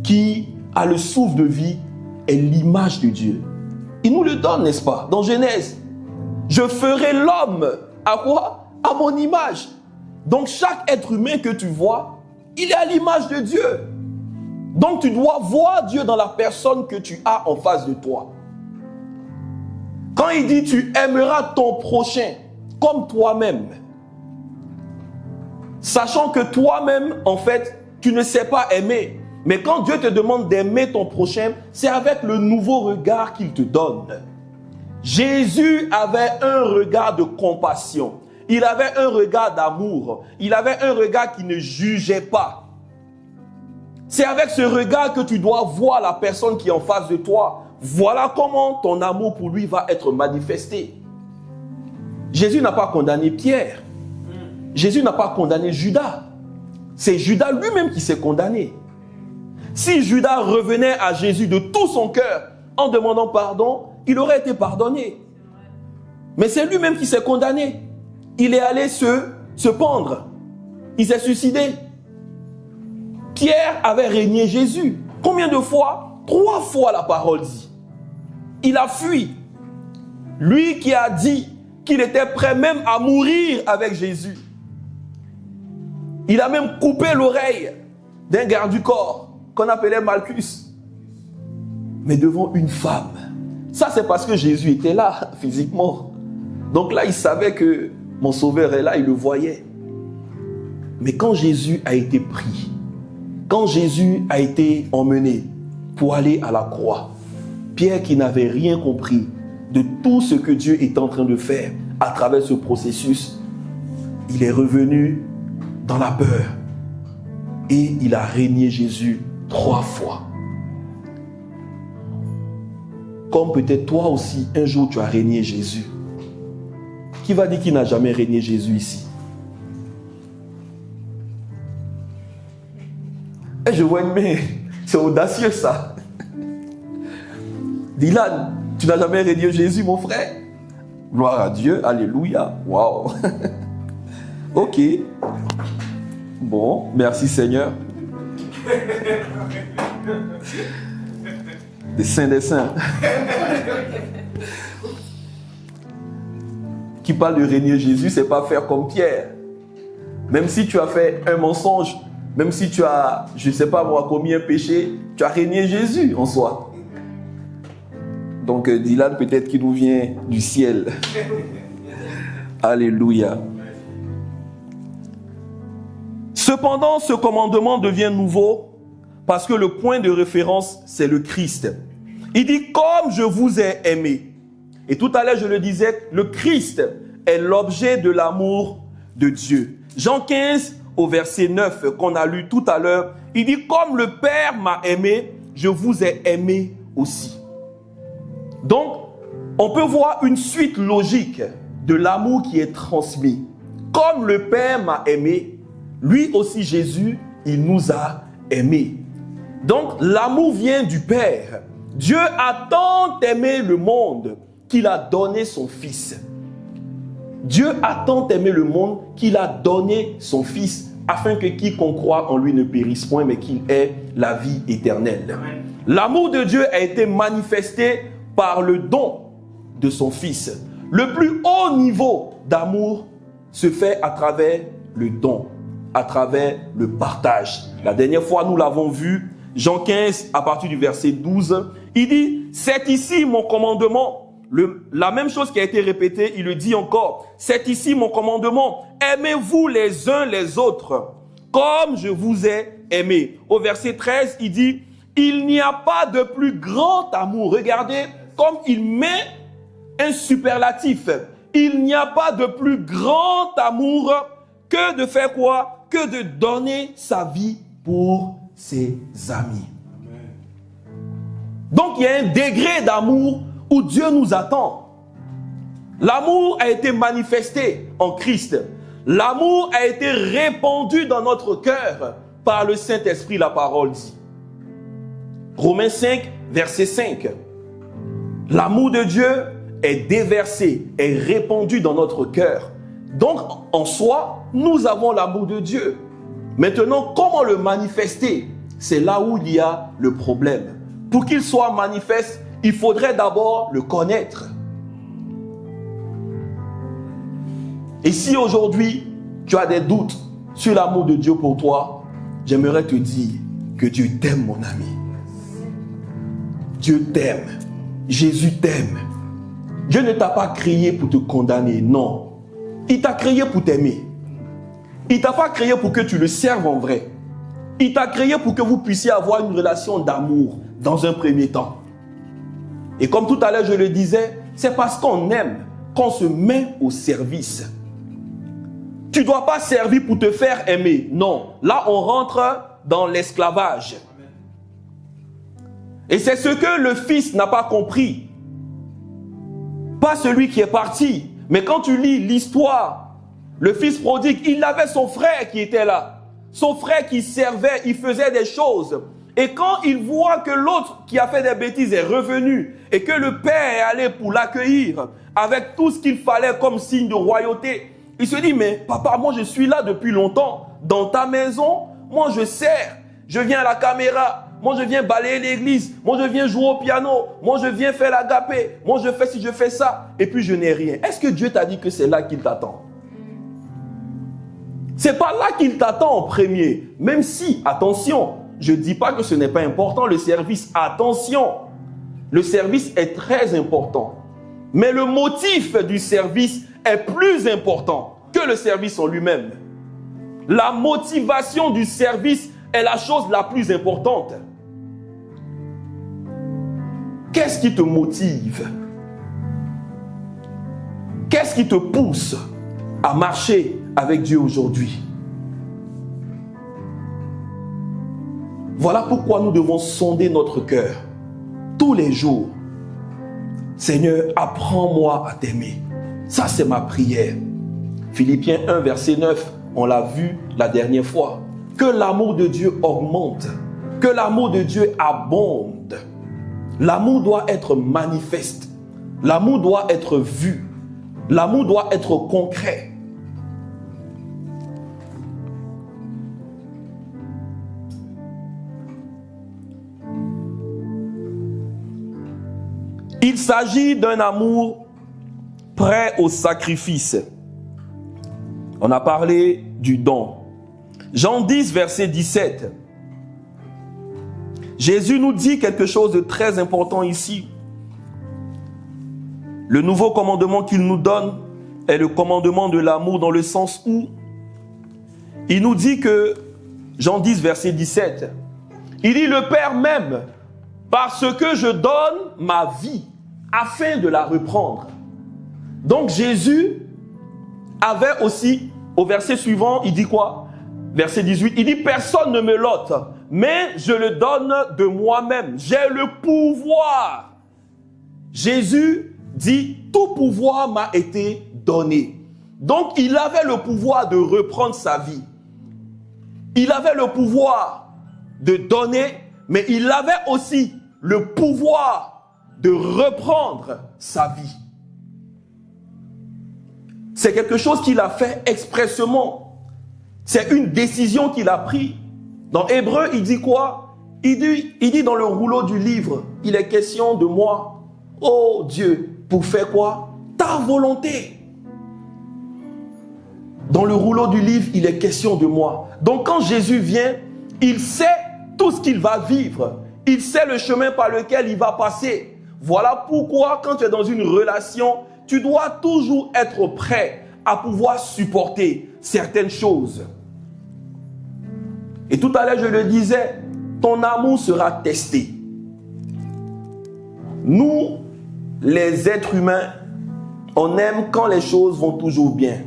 qui a le souffle de vie est l'image de Dieu. Il nous le donne, n'est-ce pas? Dans Genèse, je ferai l'homme à quoi? À mon image. Donc chaque être humain que tu vois, il est à l'image de Dieu. Donc tu dois voir Dieu dans la personne que tu as en face de toi. Quand il dit tu aimeras ton prochain comme toi-même, sachant que toi-même, en fait, tu ne sais pas aimer. Mais quand Dieu te demande d'aimer ton prochain, c'est avec le nouveau regard qu'il te donne. Jésus avait un regard de compassion. Il avait un regard d'amour. Il avait un regard qui ne jugeait pas. C'est avec ce regard que tu dois voir la personne qui est en face de toi. Voilà comment ton amour pour lui va être manifesté. Jésus n'a pas condamné Pierre. Jésus n'a pas condamné Judas. C'est Judas lui-même qui s'est condamné. Si Judas revenait à Jésus de tout son cœur en demandant pardon, il aurait été pardonné. Mais c'est lui-même qui s'est condamné. Il est allé se pendre. Il s'est suicidé. Pierre avait régné Jésus. Combien de fois? 3 fois la parole dit. Il a fui. Lui qui a dit qu'il était prêt même à mourir avec Jésus. Il a même coupé l'oreille d'un garde du corps qu'on appelait Malchus. Mais devant une femme. Ça, c'est parce que Jésus était là, physiquement. Donc là, il savait que mon sauveur est là, il le voyait. Mais quand Jésus a été pris, quand Jésus a été emmené pour aller à la croix, Pierre, qui n'avait rien compris de tout ce que Dieu est en train de faire à travers ce processus, il est revenu dans la peur et il a régné Jésus 3 fois. Comme peut-être toi aussi, un jour tu as régné Jésus. Qui va dire qu'il n'a jamais régné Jésus ici? Et je vois une main, c'est audacieux ça. Dylan, tu n'as jamais régné Jésus, mon frère? Gloire à Dieu, alléluia, waouh. Ok. Bon, merci Seigneur. Des saints des saints. Qui parle de régner Jésus, c'est pas faire comme Pierre. Même si tu as fait un mensonge, même si tu as, je ne sais pas moi, commis un péché, tu as régné Jésus en soi. Donc Dylan, peut-être qu'il nous vient du ciel. Alléluia. Cependant, ce commandement devient nouveau parce que le point de référence, c'est le Christ. Il dit, comme je vous ai aimé. Et tout à l'heure, je le disais, le Christ est l'objet de l'amour de Dieu. Jean 15, au verset 9, qu'on a lu tout à l'heure, il dit, comme le Père m'a aimé, je vous ai aimé aussi. Donc, on peut voir une suite logique de l'amour qui est transmis. Comme le Père m'a aimé, lui aussi Jésus, il nous a aimés. Donc, l'amour vient du Père. Dieu a tant aimé le monde qu'il a donné son Fils. Dieu a tant aimé le monde qu'il a donné son Fils afin que quiconque croit en lui ne périsse point, mais qu'il ait la vie éternelle. L'amour de Dieu a été manifesté par le don de son Fils. Le plus haut niveau d'amour se fait à travers le don, à travers le partage. La dernière fois, nous l'avons vu, Jean 15, à partir du verset 12, il dit, c'est ici mon commandement. La même chose qui a été répétée, il le dit encore, c'est ici mon commandement. Aimez-vous les uns les autres, comme je vous ai aimé. Au verset 13, il dit, il n'y a pas de plus grand amour. Regardez comme il met un superlatif. Il n'y a pas de plus grand amour que de faire quoi? Que de donner sa vie pour ses amis. Donc il y a un degré d'amour où Dieu nous attend. L'amour a été manifesté en Christ. L'amour a été répandu dans notre cœur par le Saint-Esprit, la parole dit. Romains 5, verset 5. L'amour de Dieu est déversé, est répandu dans notre cœur. Donc, en soi, nous avons l'amour de Dieu. Maintenant, comment le manifester? C'est là où il y a le problème. Pour qu'il soit manifeste, il faudrait d'abord le connaître. Et si aujourd'hui, tu as des doutes sur l'amour de Dieu pour toi, j'aimerais te dire que Dieu t'aime, mon ami. Dieu t'aime. Jésus t'aime. Dieu ne t'a pas créé pour te condamner, non. Il t'a créé pour t'aimer. Il ne t'a pas créé pour que tu le serves en vrai. Il t'a créé pour que vous puissiez avoir une relation d'amour dans un premier temps. Et comme tout à l'heure je le disais, c'est parce qu'on aime qu'on se met au service. Tu ne dois pas servir pour te faire aimer. Non, là on rentre dans l'esclavage. Et c'est ce que le Fils n'a pas compris. Pas celui qui est parti. Mais quand tu lis l'histoire, le Fils prodigue, il avait son frère qui était là. Son frère qui servait, il faisait des choses. Et quand il voit que l'autre qui a fait des bêtises est revenu et que le père est allé pour l'accueillir avec tout ce qu'il fallait comme signe de royauté, il se dit, mais papa, moi je suis là depuis longtemps, dans ta maison, moi je sers, je viens à la caméra, moi je viens balayer l'église, moi je viens jouer au piano, moi je viens faire l'agapé, moi je fais ci, je fais ça, et puis je n'ai rien. Est-ce que Dieu t'a dit que c'est là qu'il t'attend? C'est pas là qu'il t'attend en premier. Même si, attention, je ne dis pas que ce n'est pas important, le service, attention, le service est très important. Mais le motif du service est plus important que le service en lui-même. La motivation du service est la chose la plus importante. Qu'est-ce qui te motive? Qu'est-ce qui te pousse à marcher avec Dieu aujourd'hui? Voilà pourquoi nous devons sonder notre cœur tous les jours. Seigneur, apprends-moi à t'aimer. Ça, c'est ma prière. Philippiens 1, verset 9, on l'a vu la dernière fois. Que l'amour de Dieu augmente, que l'amour de Dieu abonde. L'amour doit être manifeste. L'amour doit être vu. L'amour doit être concret. Il s'agit d'un amour prêt au sacrifice. On a parlé du don. Jean 10, verset 17. Jésus nous dit quelque chose de très important ici. Le nouveau commandement qu'il nous donne est le commandement de l'amour dans le sens où il nous dit que, Jean 10, verset 17, il dit le Père m'aime parce que je donne ma vie afin de la reprendre. Donc Jésus avait aussi, au verset suivant, il dit quoi? Verset 18, il dit personne ne me l'ôte, mais je le donne de moi-même. J'ai le pouvoir. Jésus dit tout pouvoir m'a été donné. Donc il avait le pouvoir de reprendre sa vie. Il avait le pouvoir de donner, mais il avait aussi le pouvoir de reprendre sa vie. C'est quelque chose qu'il a fait expressément. C'est une décision qu'il a prise. Dans Hébreu, il dit quoi? Il dit dans le rouleau du livre, il est question de moi. Oh Dieu, pour faire quoi? Ta volonté. Dans le rouleau du livre, il est question de moi. Donc quand Jésus vient, il sait tout ce qu'il va vivre. Il sait le chemin par lequel il va passer. Voilà pourquoi quand tu es dans une relation, tu dois toujours être prêt à pouvoir supporter certaines choses. Et tout à l'heure, je le disais, ton amour sera testé. Nous, les êtres humains, on aime quand les choses vont toujours bien.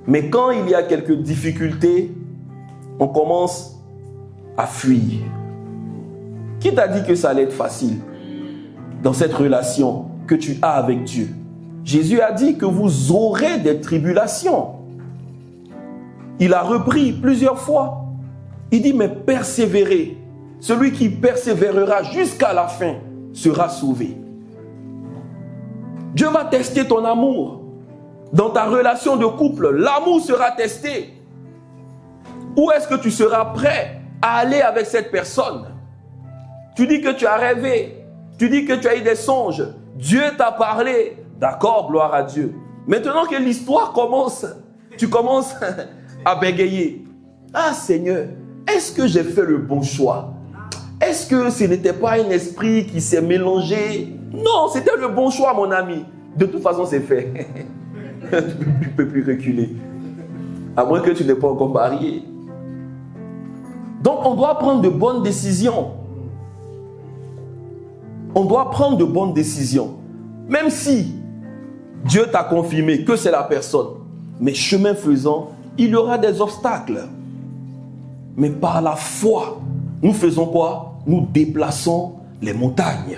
Mais quand il y a quelques difficultés, on commence à fuir. Qui t'a dit que ça allait être facile dans cette relation que tu as avec Dieu? Jésus a dit que vous aurez des tribulations. Il a repris plusieurs fois. Il dit, mais persévérez. Celui qui persévérera jusqu'à la fin sera sauvé. Dieu va tester ton amour. Dans ta relation de couple, l'amour sera testé. Où est-ce que tu seras prêt à aller avec cette personne? Tu dis que tu as rêvé. Tu dis que tu as eu des songes. Dieu t'a parlé. D'accord, gloire à Dieu. Maintenant que l'histoire commence, tu commences à bégayer. Ah Seigneur, est-ce que j'ai fait le bon choix? Est-ce que ce n'était pas un esprit qui s'est mélangé? Non, c'était le bon choix, mon ami. De toute façon, c'est fait. Tu ne peux plus reculer. À moins que tu n'aies pas encore marié. Donc, on doit prendre de bonnes décisions. On doit prendre de bonnes décisions. Même si Dieu t'a confirmé que c'est la personne. Mais chemin faisant, il y aura des obstacles. Mais par la foi, nous faisons quoi? Nous déplaçons les montagnes.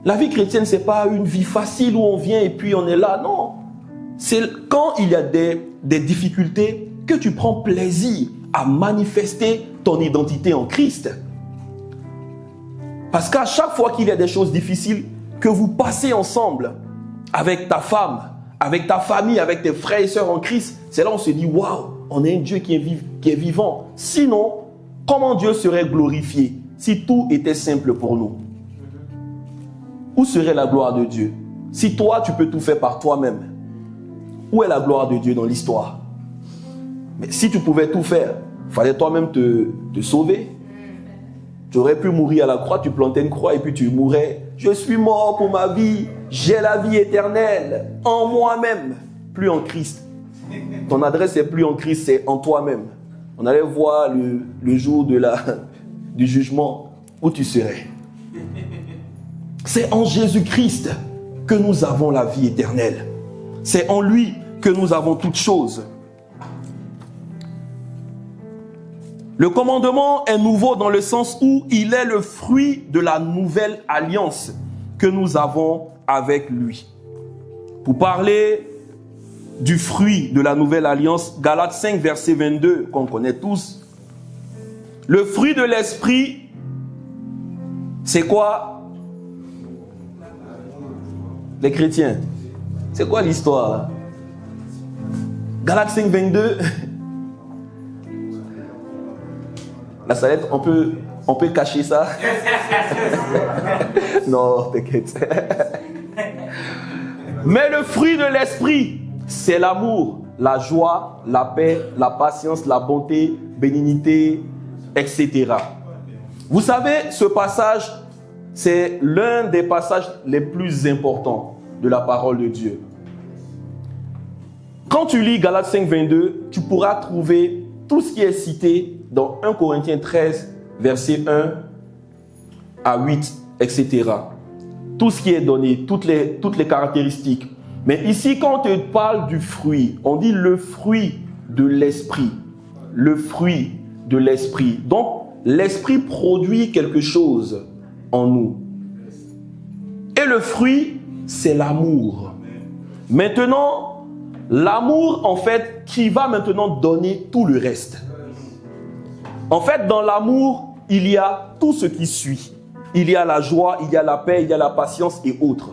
La vie chrétienne, ce n'est pas une vie facile où on vient et puis on est là. Non. C'est quand il y a des difficultés que tu prends plaisir à manifester ton identité en Christ. Parce qu'à chaque fois qu'il y a des choses difficiles, que vous passez ensemble avec ta femme, avec ta famille, avec tes frères et sœurs en Christ, c'est là où on se dit, waouh, on a un Dieu qui est vivant. Sinon, comment Dieu serait glorifié si tout était simple pour nous? Où serait la gloire de Dieu? Si toi, tu peux tout faire par toi-même, où est la gloire de Dieu dans l'histoire? Mais si tu pouvais tout faire, il fallait toi-même te sauver. Tu aurais pu mourir à la croix, tu plantais une croix et puis tu mourrais. Je suis mort pour ma vie, j'ai la vie éternelle en moi-même, plus en Christ. Ton adresse n'est plus en Christ, c'est en toi-même. On allait voir le jour du jugement où tu serais. C'est en Jésus-Christ que nous avons la vie éternelle. C'est en lui que nous avons toutes choses. Le commandement est nouveau dans le sens où il est le fruit de la nouvelle alliance que nous avons avec lui. Pour parler du fruit de la nouvelle alliance, Galates 5, verset 22, qu'on connaît tous. Le fruit de l'esprit, c'est quoi? Les chrétiens. C'est quoi l'histoire? Galates 5, 22. La salette, on peut cacher ça? Non, t'inquiète. Mais le fruit de l'esprit, c'est l'amour, la joie, la paix, la patience, la bonté, bénignité, etc. Vous savez, ce passage, c'est l'un des passages les plus importants de la parole de Dieu. Quand tu lis Galates 5, 22, tu pourras trouver tout ce qui est cité dans 1 Corinthiens 13, verset 1 à 8, etc. Tout ce qui est donné, toutes les caractéristiques. Mais ici, quand on te parle du fruit, on dit le fruit de l'esprit. Le fruit de l'esprit. Donc, l'esprit produit quelque chose en nous. Et le fruit, c'est l'amour. Maintenant, l'amour, en fait, qui va maintenant donner tout le reste. En fait, dans l'amour, il y a tout ce qui suit. Il y a la joie, il y a la paix, il y a la patience et autres.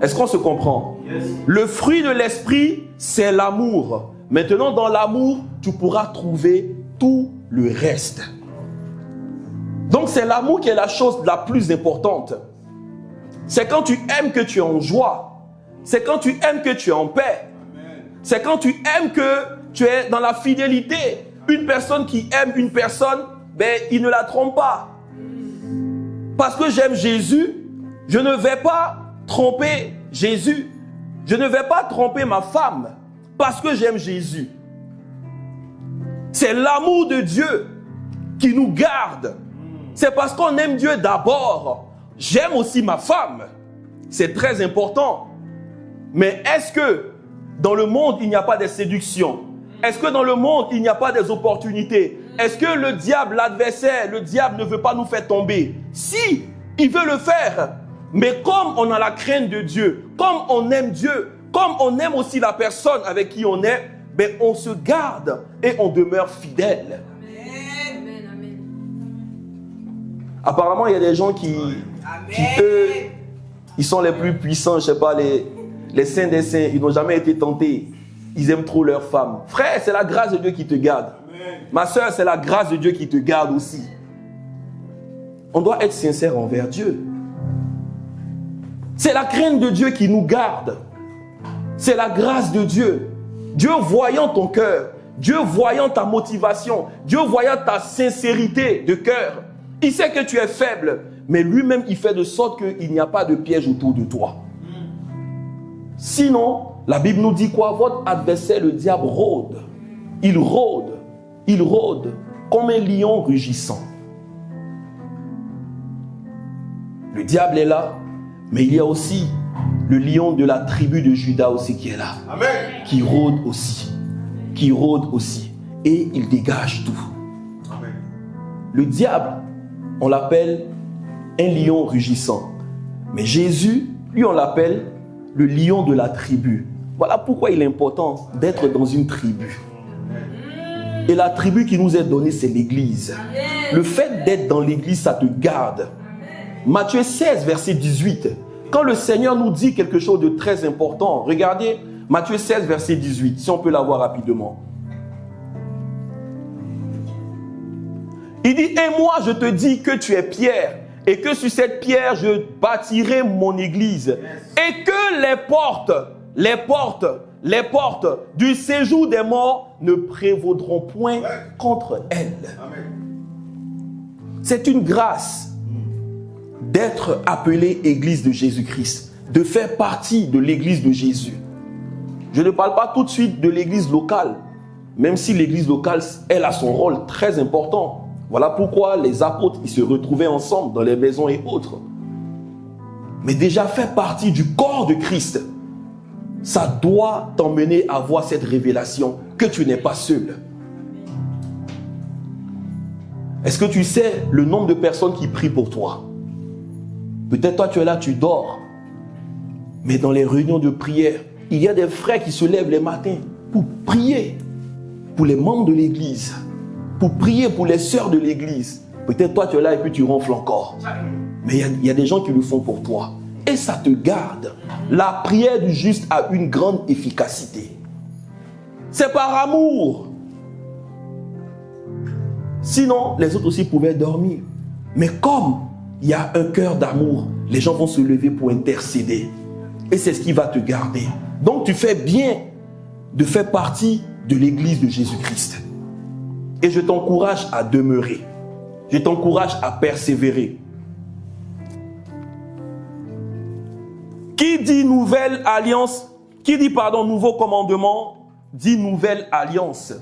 Est-ce qu'on se comprend? Yes. Le fruit de l'esprit, c'est l'amour. Maintenant, dans l'amour, tu pourras trouver tout le reste. Donc, c'est l'amour qui est la chose la plus importante. C'est quand tu aimes que tu es en joie. C'est quand tu aimes que tu es en paix. C'est quand tu aimes que tu es dans la fidélité. Une personne qui aime une personne, il ne la trompe pas. Parce que j'aime Jésus, je ne vais pas tromper Jésus. Je ne vais pas tromper ma femme parce que j'aime Jésus. C'est l'amour de Dieu qui nous garde. C'est parce qu'on aime Dieu d'abord. J'aime aussi ma femme. C'est très important. Mais est-ce que dans le monde, il n'y a pas de séduction? Est-ce que dans le monde, il n'y a pas des opportunités? Est-ce que le diable, l'adversaire, le diable ne veut pas nous faire tomber? Si, il veut le faire. Mais comme on a la crainte de Dieu, comme on aime Dieu, comme on aime aussi la personne avec qui on est, on se garde et on demeure fidèle. Amen. Amen. Apparemment, il y a des gens qui eux, ils sont les plus puissants, je ne sais pas, les saints des saints, ils n'ont jamais été tentés. Ils aiment trop leur femme. Frère, c'est la grâce de Dieu qui te garde. Amen. Ma soeur, c'est la grâce de Dieu qui te garde aussi. On doit être sincère envers Dieu. C'est la crainte de Dieu qui nous garde. C'est la grâce de Dieu. Dieu voyant ton cœur, Dieu voyant ta motivation, Dieu voyant ta sincérité de cœur. Il sait que tu es faible, mais lui-même, il fait de sorte qu'il n'y a pas de piège autour de toi. Sinon, la Bible nous dit quoi? Votre adversaire, le diable, rôde. Il rôde comme un lion rugissant. Le diable est là, mais il y a aussi le lion de la tribu de Juda aussi qui est là. Amen. Qui rôde aussi. Et il dégage tout. Amen. Le diable, on l'appelle un lion rugissant. Mais Jésus, lui, on l'appelle le lion de la tribu. Voilà pourquoi il est important d'être dans une tribu. Et la tribu qui nous est donnée, c'est l'Église. Le fait d'être dans l'Église, ça te garde. Matthieu 16, verset 18. Quand le Seigneur nous dit quelque chose de très important, regardez Matthieu 16, verset 18, si on peut la voir rapidement. Il dit, et moi je te dis que tu es Pierre, et que sur cette pierre je bâtirai mon église, et que les portes du séjour des morts ne prévaudront point contre elle. C'est une grâce d'être appelé Église de Jésus-Christ, de faire partie de l'Église de Jésus. Je ne parle pas tout de suite de l'Église locale, même si l'Église locale, elle a son rôle très important. Voilà pourquoi les apôtres, ils se retrouvaient ensemble dans les maisons et autres. Mais déjà faire partie du corps de Christ, ça doit t'emmener à voir cette révélation que tu n'es pas seul. Est-ce que tu sais le nombre de personnes qui prient pour toi? Peut-être toi tu es là, tu dors. Mais dans les réunions de prière, il y a des frères qui se lèvent les matins pour prier pour les membres de l'église, pour prier pour les sœurs de l'église. Peut-être toi tu es là et puis tu ronfles encore. Mais il y a des gens qui le font pour toi. Et ça te garde. La prière du juste a une grande efficacité. C'est par amour. Sinon, les autres aussi pouvaient dormir. Mais comme il y a un cœur d'amour, les gens vont se lever pour intercéder. Et c'est ce qui va te garder. Donc tu fais bien de faire partie de l'église de Jésus-Christ. Et je t'encourage à demeurer. Je t'encourage à persévérer. Qui dit nouvelle alliance, nouveau commandement, dit nouvelle alliance.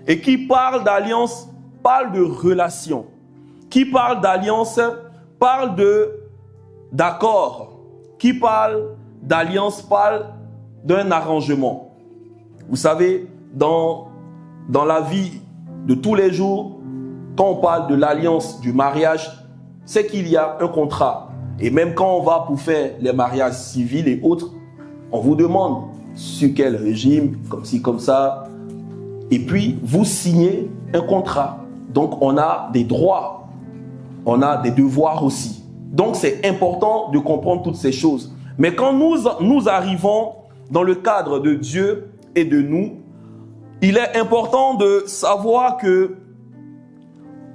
Et qui parle d'alliance, parle de relation. Qui parle d'alliance, parle d'accord. Qui parle d'alliance, parle d'un arrangement. Vous savez, dans la vie de tous les jours, quand on parle de l'alliance, du mariage, c'est qu'il y a un contrat. Et même quand on va pour faire les mariages civils et autres, on vous demande sur quel régime, comme ci, comme ça. Et puis, vous signez un contrat. Donc, on a des droits. On a des devoirs aussi. Donc, c'est important de comprendre toutes ces choses. Mais quand nous arrivons dans le cadre de Dieu et de nous, il est important de savoir que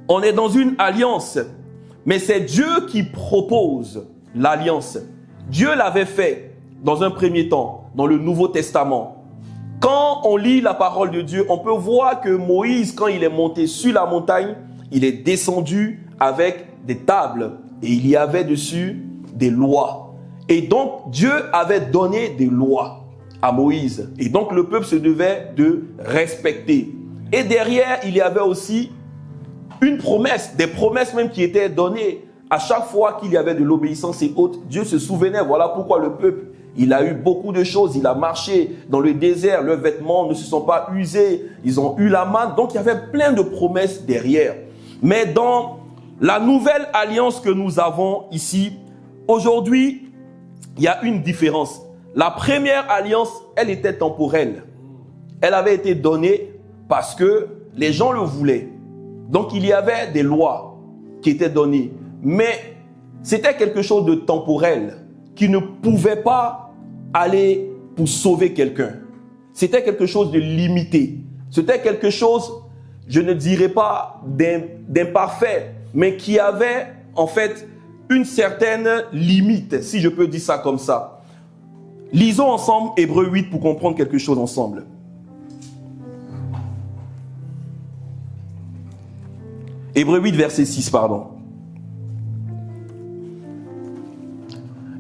on est dans une alliance. Mais c'est Dieu qui propose l'alliance. Dieu l'avait fait dans un premier temps, dans le Nouveau Testament. Quand on lit la parole de Dieu, on peut voir que Moïse, quand il est monté sur la montagne, il est descendu avec des tables et il y avait dessus des lois. Et donc, Dieu avait donné des lois à Moïse. Et donc, le peuple se devait de respecter. Et derrière, il y avait aussi une promesse, des promesses même qui étaient données. À chaque fois qu'il y avait de l'obéissance et autres, Dieu se souvenait. Voilà pourquoi le peuple, il a eu beaucoup de choses. Il a marché dans le désert, leurs vêtements ne se sont pas usés. Ils ont eu la manne. Donc, il y avait plein de promesses derrière. Mais dans la nouvelle alliance que nous avons ici, aujourd'hui, il y a une différence. La première alliance, elle était temporelle. Elle avait été donnée parce que les gens le voulaient. Donc, il y avait des lois qui étaient données. Mais c'était quelque chose de temporel qui ne pouvait pas aller pour sauver quelqu'un. C'était quelque chose de limité. C'était quelque chose, je ne dirais pas d'imparfait, mais qui avait en fait une certaine limite, si je peux dire ça comme ça. Lisons ensemble Hébreux 8 pour comprendre quelque chose ensemble. Hébreux 8, verset 6, pardon.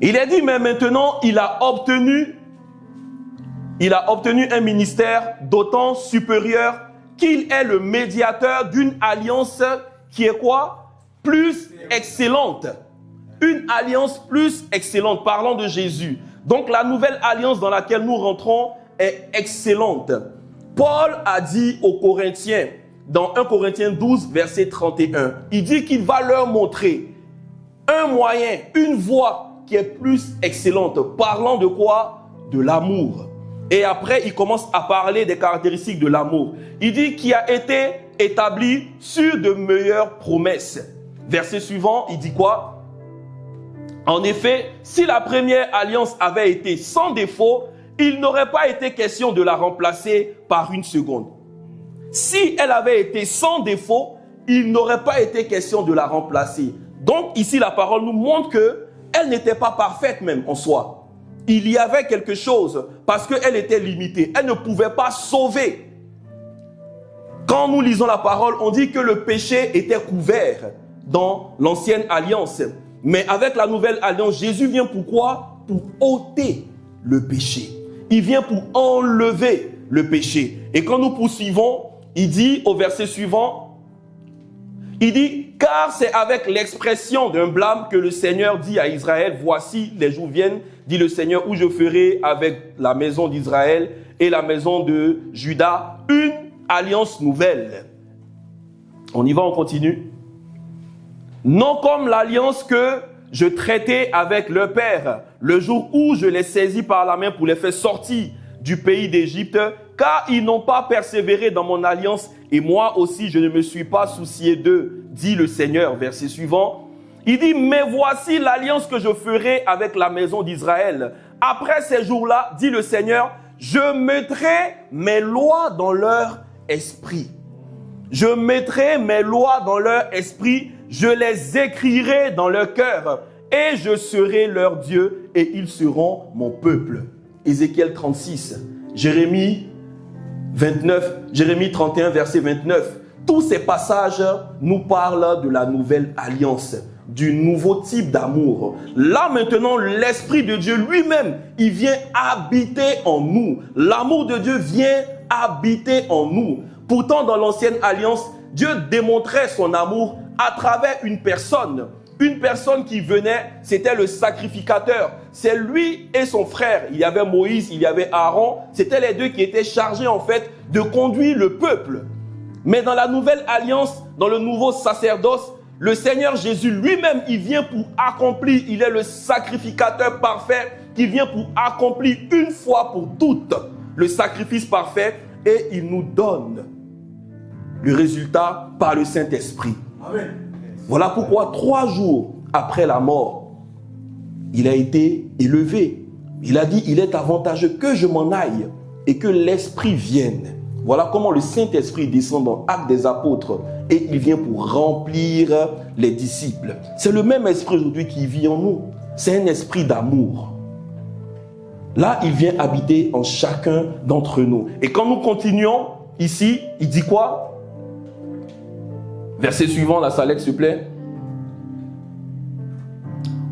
Il est dit, mais maintenant, il a obtenu un ministère d'autant supérieur qu'il est le médiateur d'une alliance qui est quoi? Plus excellente. Une alliance plus excellente, parlant de Jésus. Donc, la nouvelle alliance dans laquelle nous rentrons est excellente. Paul a dit aux Corinthiens, dans 1 Corinthiens 12, verset 31, il dit qu'il va leur montrer un moyen, une voie qui est plus excellente. Parlant de quoi? De l'amour. Et après, il commence à parler des caractéristiques de l'amour. Il dit qu'il a été établi sur de meilleures promesses. Verset suivant, il dit quoi? En effet, si la première alliance avait été sans défaut, il n'aurait pas été question de la remplacer par une seconde. Si elle avait été sans défaut, il n'aurait pas été question de la remplacer. Donc ici, la parole nous montre qu'elle n'était pas parfaite même en soi. Il y avait quelque chose parce qu'elle était limitée. Elle ne pouvait pas sauver. Quand nous lisons la parole, on dit que le péché était couvert dans l'ancienne alliance. Mais avec la nouvelle alliance, Jésus vient pourquoi? Pour ôter le péché. Il vient pour enlever le péché. Et quand nous poursuivons, il dit au verset suivant, il dit, car c'est avec l'expression d'un blâme que le Seigneur dit à Israël, voici les jours viennent, dit le Seigneur, où je ferai avec la maison d'Israël et la maison de Juda une alliance nouvelle. On y va, on continue. Non comme l'alliance que je traitais avec leur père, le jour où je les saisis par la main pour les faire sortir du pays d'Égypte, car ils n'ont pas persévéré dans mon alliance, et moi aussi je ne me suis pas soucié d'eux, dit le Seigneur. Verset suivant, il dit, mais voici l'alliance que je ferai avec la maison d'Israël. Après ces jours-là, dit le Seigneur, je mettrai mes lois dans leur esprit. Je mettrai mes lois dans leur esprit, je les écrirai dans leur cœur, et je serai leur Dieu, et ils seront mon peuple. Ézéchiel 36, Jérémie 31, verset 29. Tous ces passages nous parlent de la nouvelle alliance, du nouveau type d'amour. Là maintenant, l'Esprit de Dieu lui-même, il vient habiter en nous. L'amour de Dieu vient habiter en nous. Pourtant, dans l'ancienne alliance, Dieu démontrait son amour à travers une personne. Une personne qui venait, c'était le sacrificateur. C'est lui et son frère. Il y avait Moïse, il y avait Aaron. C'était les deux qui étaient chargés en fait de conduire le peuple. Mais dans la nouvelle alliance, dans le nouveau sacerdoce, le Seigneur Jésus lui-même, il vient pour accomplir. Il est le sacrificateur parfait qui vient pour accomplir une fois pour toutes le sacrifice parfait, et il nous donne le résultat par le Saint-Esprit. Amen. Voilà pourquoi 3 jours après la mort, il a été élevé. Il a dit, il est avantageux que je m'en aille et que l'Esprit vienne. Voilà comment le Saint-Esprit descend dans Actes des Apôtres et il vient pour remplir les disciples. C'est le même esprit aujourd'hui qui vit en nous. C'est un esprit d'amour. Là, il vient habiter en chacun d'entre nous. Et quand nous continuons ici, il dit quoi? Verset suivant, la Salette, s'il te plaît.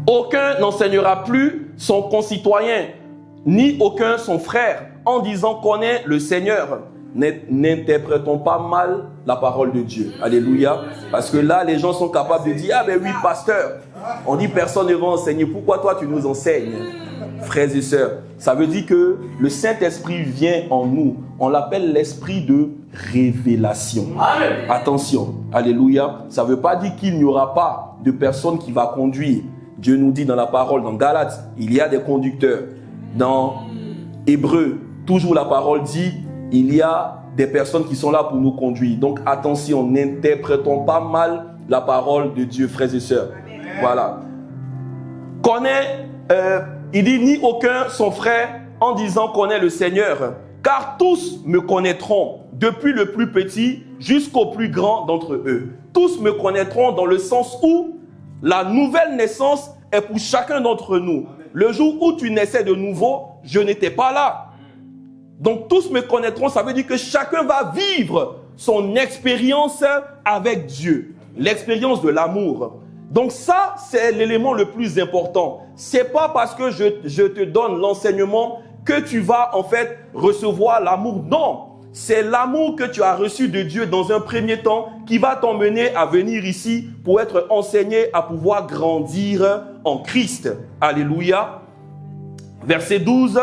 Aucun n'enseignera plus son concitoyen, ni aucun son frère, en disant connais le Seigneur. N'interprétons pas mal la parole de Dieu. Alléluia. Parce que là, les gens sont capables de dire, ah ben oui, pasteur. On dit personne ne va enseigner. Pourquoi toi tu nous enseignes? Frères et sœurs, ça veut dire que le Saint-Esprit vient en nous. On l'appelle l'esprit de révélation. Amen. Attention, alléluia. Ça ne veut pas dire qu'il n'y aura pas de personne qui va conduire. Dieu nous dit dans la parole, dans Galates, il y a des conducteurs. Dans Hébreux, toujours la parole dit, il y a des personnes qui sont là pour nous conduire. Donc attention, n'interprétons pas mal la parole de Dieu, frères et sœurs. Amen. Voilà. Il dit ni aucun son frère en disant connaît le Seigneur, car tous me connaîtront, depuis le plus petit jusqu'au plus grand d'entre eux. Tous me connaîtront dans le sens où la nouvelle naissance est pour chacun d'entre nous. Le jour où tu naissais de nouveau, je n'étais pas là. Donc tous me connaîtront, ça veut dire que chacun va vivre son expérience avec Dieu, l'expérience de l'amour. Donc ça, c'est l'élément le plus important. C'est pas parce que je te donne l'enseignement que tu vas en fait recevoir l'amour. Non, c'est l'amour que tu as reçu de Dieu dans un premier temps qui va t'emmener à venir ici pour être enseigné à pouvoir grandir en Christ. Alléluia. Verset 12.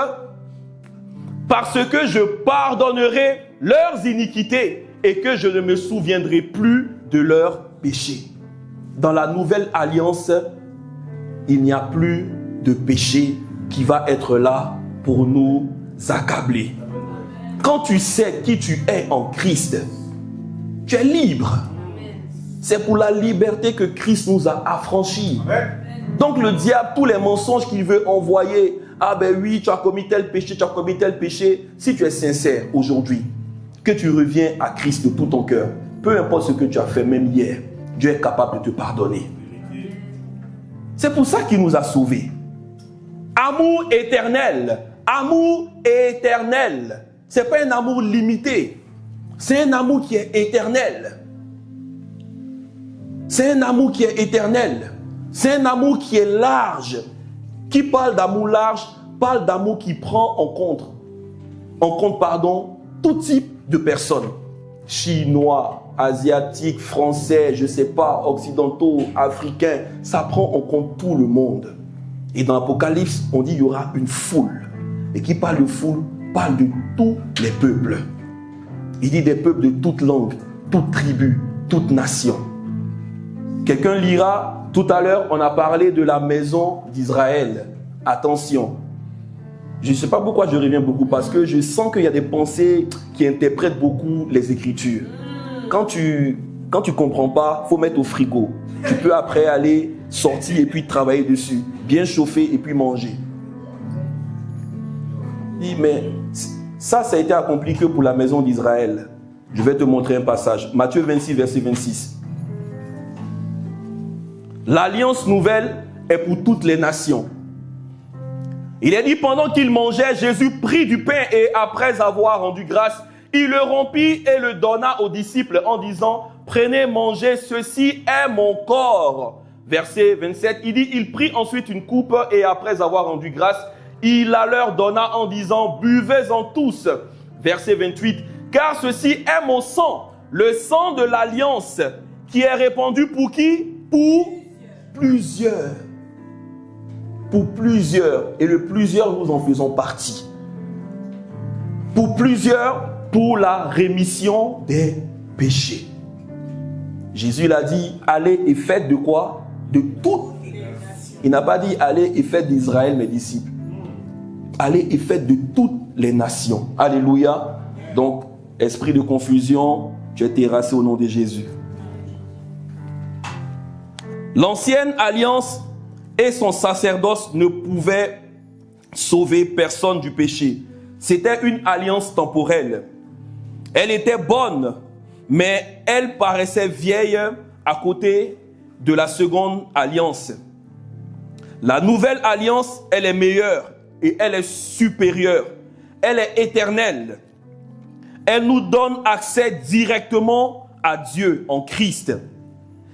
Parce que je pardonnerai leurs iniquités et que je ne me souviendrai plus de leurs péchés. Dans la nouvelle alliance, il n'y a plus de péché qui va être là pour nous accabler. Quand tu sais qui tu es en Christ, tu es libre. C'est pour la liberté que Christ nous a affranchis. Donc le diable, tous les mensonges qu'il veut envoyer, ah ben oui, tu as commis tel péché, tu as commis tel péché. Si tu es sincère aujourd'hui, que tu reviens à Christ de tout ton cœur, peu importe ce que tu as fait, même hier, Dieu est capable de te pardonner. C'est pour ça qu'il nous a sauvés. Amour éternel. Amour éternel. Ce n'est pas un amour limité. C'est un amour qui est éternel. C'est un amour qui est éternel. C'est un amour qui est large. Qui parle d'amour large, parle d'amour qui prend en compte, tout type de personnes. Chinois, asiatiques, français, je ne sais pas, occidentaux, africains. Ça prend en compte tout le monde. Et dans l'Apocalypse, on dit qu'il y aura une foule. Et qui parle de foule, parle de tous les peuples. Il dit des peuples de toutes langues, toutes tribus, toutes nations. Quelqu'un lira, tout à l'heure, on a parlé de la maison d'Israël. Attention. Je ne sais pas pourquoi je reviens beaucoup, parce que je sens qu'il y a des pensées qui interprètent beaucoup les Écritures. Quand tu ne comprends pas, il faut mettre au frigo. Tu peux après aller sortir et puis travailler dessus. Bien chauffer et puis manger. Mais ça a été accompli que pour la maison d'Israël. Je vais te montrer un passage. Matthieu 26, verset 26. L'alliance nouvelle est pour toutes les nations. Il est dit, pendant qu'il mangeait, Jésus prit du pain et après avoir rendu grâce, il le rompit et le donna aux disciples en disant, prenez, mangez, ceci est mon corps. Verset 27, il dit, il prit ensuite une coupe et après avoir rendu grâce, il la leur donna en disant, buvez-en tous. Verset 28, car ceci est mon sang, le sang de l'alliance, qui est répandu pour qui? Pour plusieurs. Pour plusieurs. Et le plusieurs, nous en faisons partie. Pour plusieurs, pour la rémission des péchés. Jésus l'a dit, allez et faites de quoi? De toutes. Il n'a pas dit, allez et faites d'Israël mes disciples. Allez et faites de toutes les nations. Alléluia. Donc, esprit de confusion, tu es terrassé au nom de Jésus. L'ancienne alliance et son sacerdoce ne pouvaient sauver personne du péché. C'était une alliance temporelle. Elle était bonne, mais elle paraissait vieille à côté de la seconde alliance. La nouvelle alliance, elle est meilleure et elle est supérieure. Elle est éternelle. Elle nous donne accès directement à Dieu en Christ.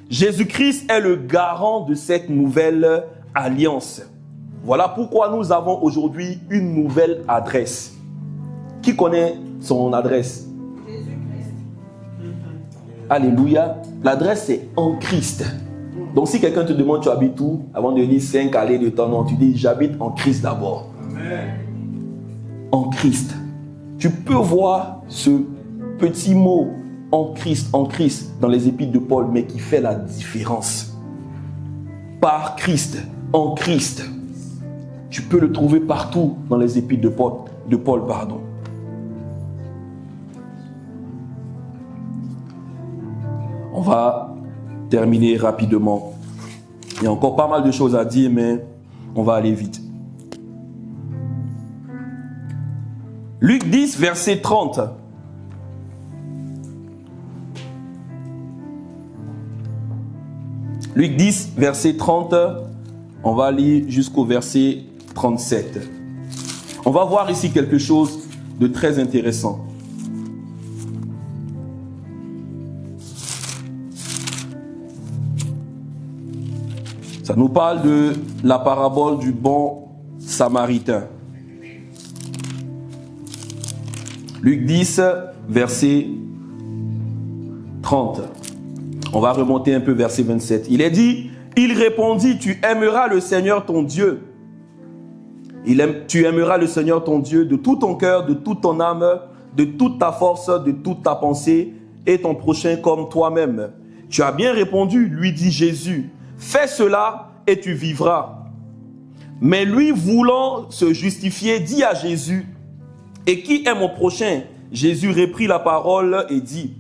Jésus-Christ est le garant de cette nouvelle alliance. Voilà pourquoi nous avons aujourd'hui une nouvelle adresse. Qui connaît son adresse? Jésus-Christ. Alléluia. L'adresse c'est en Christ. Donc si quelqu'un te demande tu habites où, avant de dire 5 allées de ton nom, tu dis j'habite en Christ d'abord. Amen. En Christ. Tu peux voir ce petit mot en Christ dans les épîtres de Paul, mais qui fait la différence. Par Christ, en Christ. Tu peux le trouver partout dans les épîtres de Paul. On va terminer rapidement. Il y a encore pas mal de choses à dire, mais on va aller vite. Luc 10, verset 30. Luc 10, verset 30. On va lire jusqu'au verset 37. On va voir ici quelque chose de très intéressant. Ça nous parle de la parabole du bon samaritain. Luc 10, verset 30. On va remonter un peu verset 27. Il est dit, il répondit, tu aimeras le Seigneur ton Dieu. Tu aimeras le Seigneur ton Dieu de tout ton cœur, de toute ton âme, de toute ta force, de toute ta pensée et ton prochain comme toi-même. Tu as bien répondu, lui dit Jésus. Fais cela et tu vivras. Mais lui, voulant se justifier, dit à Jésus, et qui est mon prochain? Jésus reprit la parole et dit,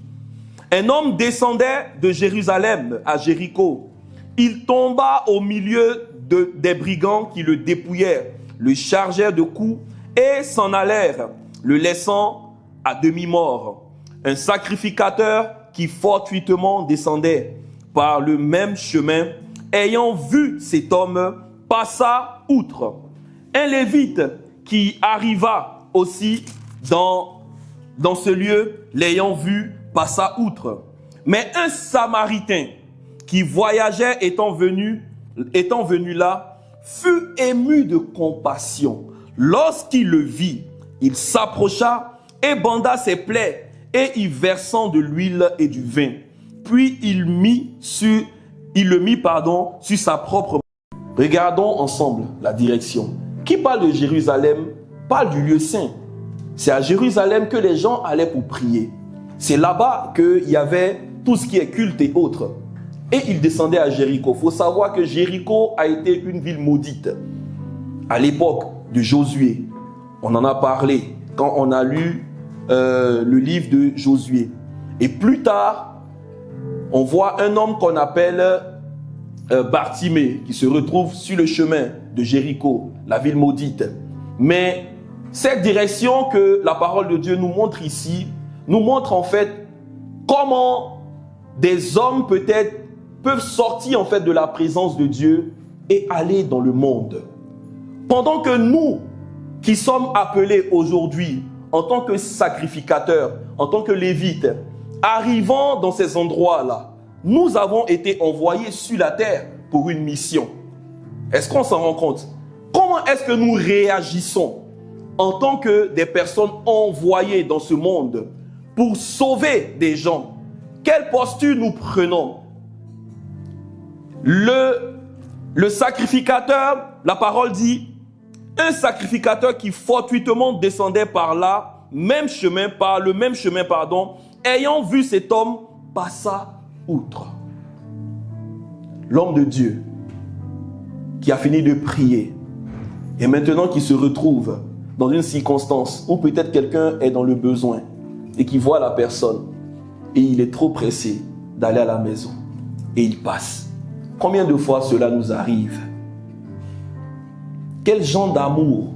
un homme descendait de Jérusalem à Jéricho. Il tomba au milieu des brigands qui le dépouillèrent, le chargèrent de coups et s'en allèrent, le laissant à demi-mort. Un sacrificateur qui fortuitement descendait par le même chemin, ayant vu cet homme, passa outre. Un Lévite qui arriva aussi dans ce lieu, l'ayant vu, passa outre. Mais un Samaritain qui voyageait étant venu là, fut ému de compassion. Lorsqu'il le vit, il s'approcha et banda ses plaies et y versant de l'huile et du vin. Puis il le mit sur sa propre main. Regardons ensemble la direction. Qui parle de Jérusalem parle du lieu saint. C'est à Jérusalem que les gens allaient pour prier. C'est là-bas qu'il y avait tout ce qui est culte et autres. Et il descendait à Jéricho. Il faut savoir que Jéricho a été une ville maudite. À l'époque de Josué, on en a parlé quand on a lu le livre de Josué. Et plus tard, on voit un homme qu'on appelle Bartimée qui se retrouve sur le chemin de Jéricho, la ville maudite. Mais cette direction que la parole de Dieu nous montre ici, nous montre en fait comment des hommes peut-être peuvent sortir en fait de la présence de Dieu et aller dans le monde. Pendant que nous, qui sommes appelés aujourd'hui en tant que sacrificateurs, en tant que lévites, arrivant dans ces endroits-là, nous avons été envoyés sur la terre pour une mission. Est-ce qu'on s'en rend compte? Comment est-ce que nous réagissons en tant que des personnes envoyées dans ce monde pour sauver des gens? Quelle posture nous prenons? Le sacrificateur, la parole dit, un sacrificateur qui fortuitement descendait par le même chemin, ayant vu cet homme, passa outre. L'homme de Dieu qui a fini de prier et maintenant qui se retrouve dans une circonstance où peut-être quelqu'un est dans le besoin et qui voit la personne et il est trop pressé d'aller à la maison et il passe. Combien de fois cela nous arrive? Quel genre d'amour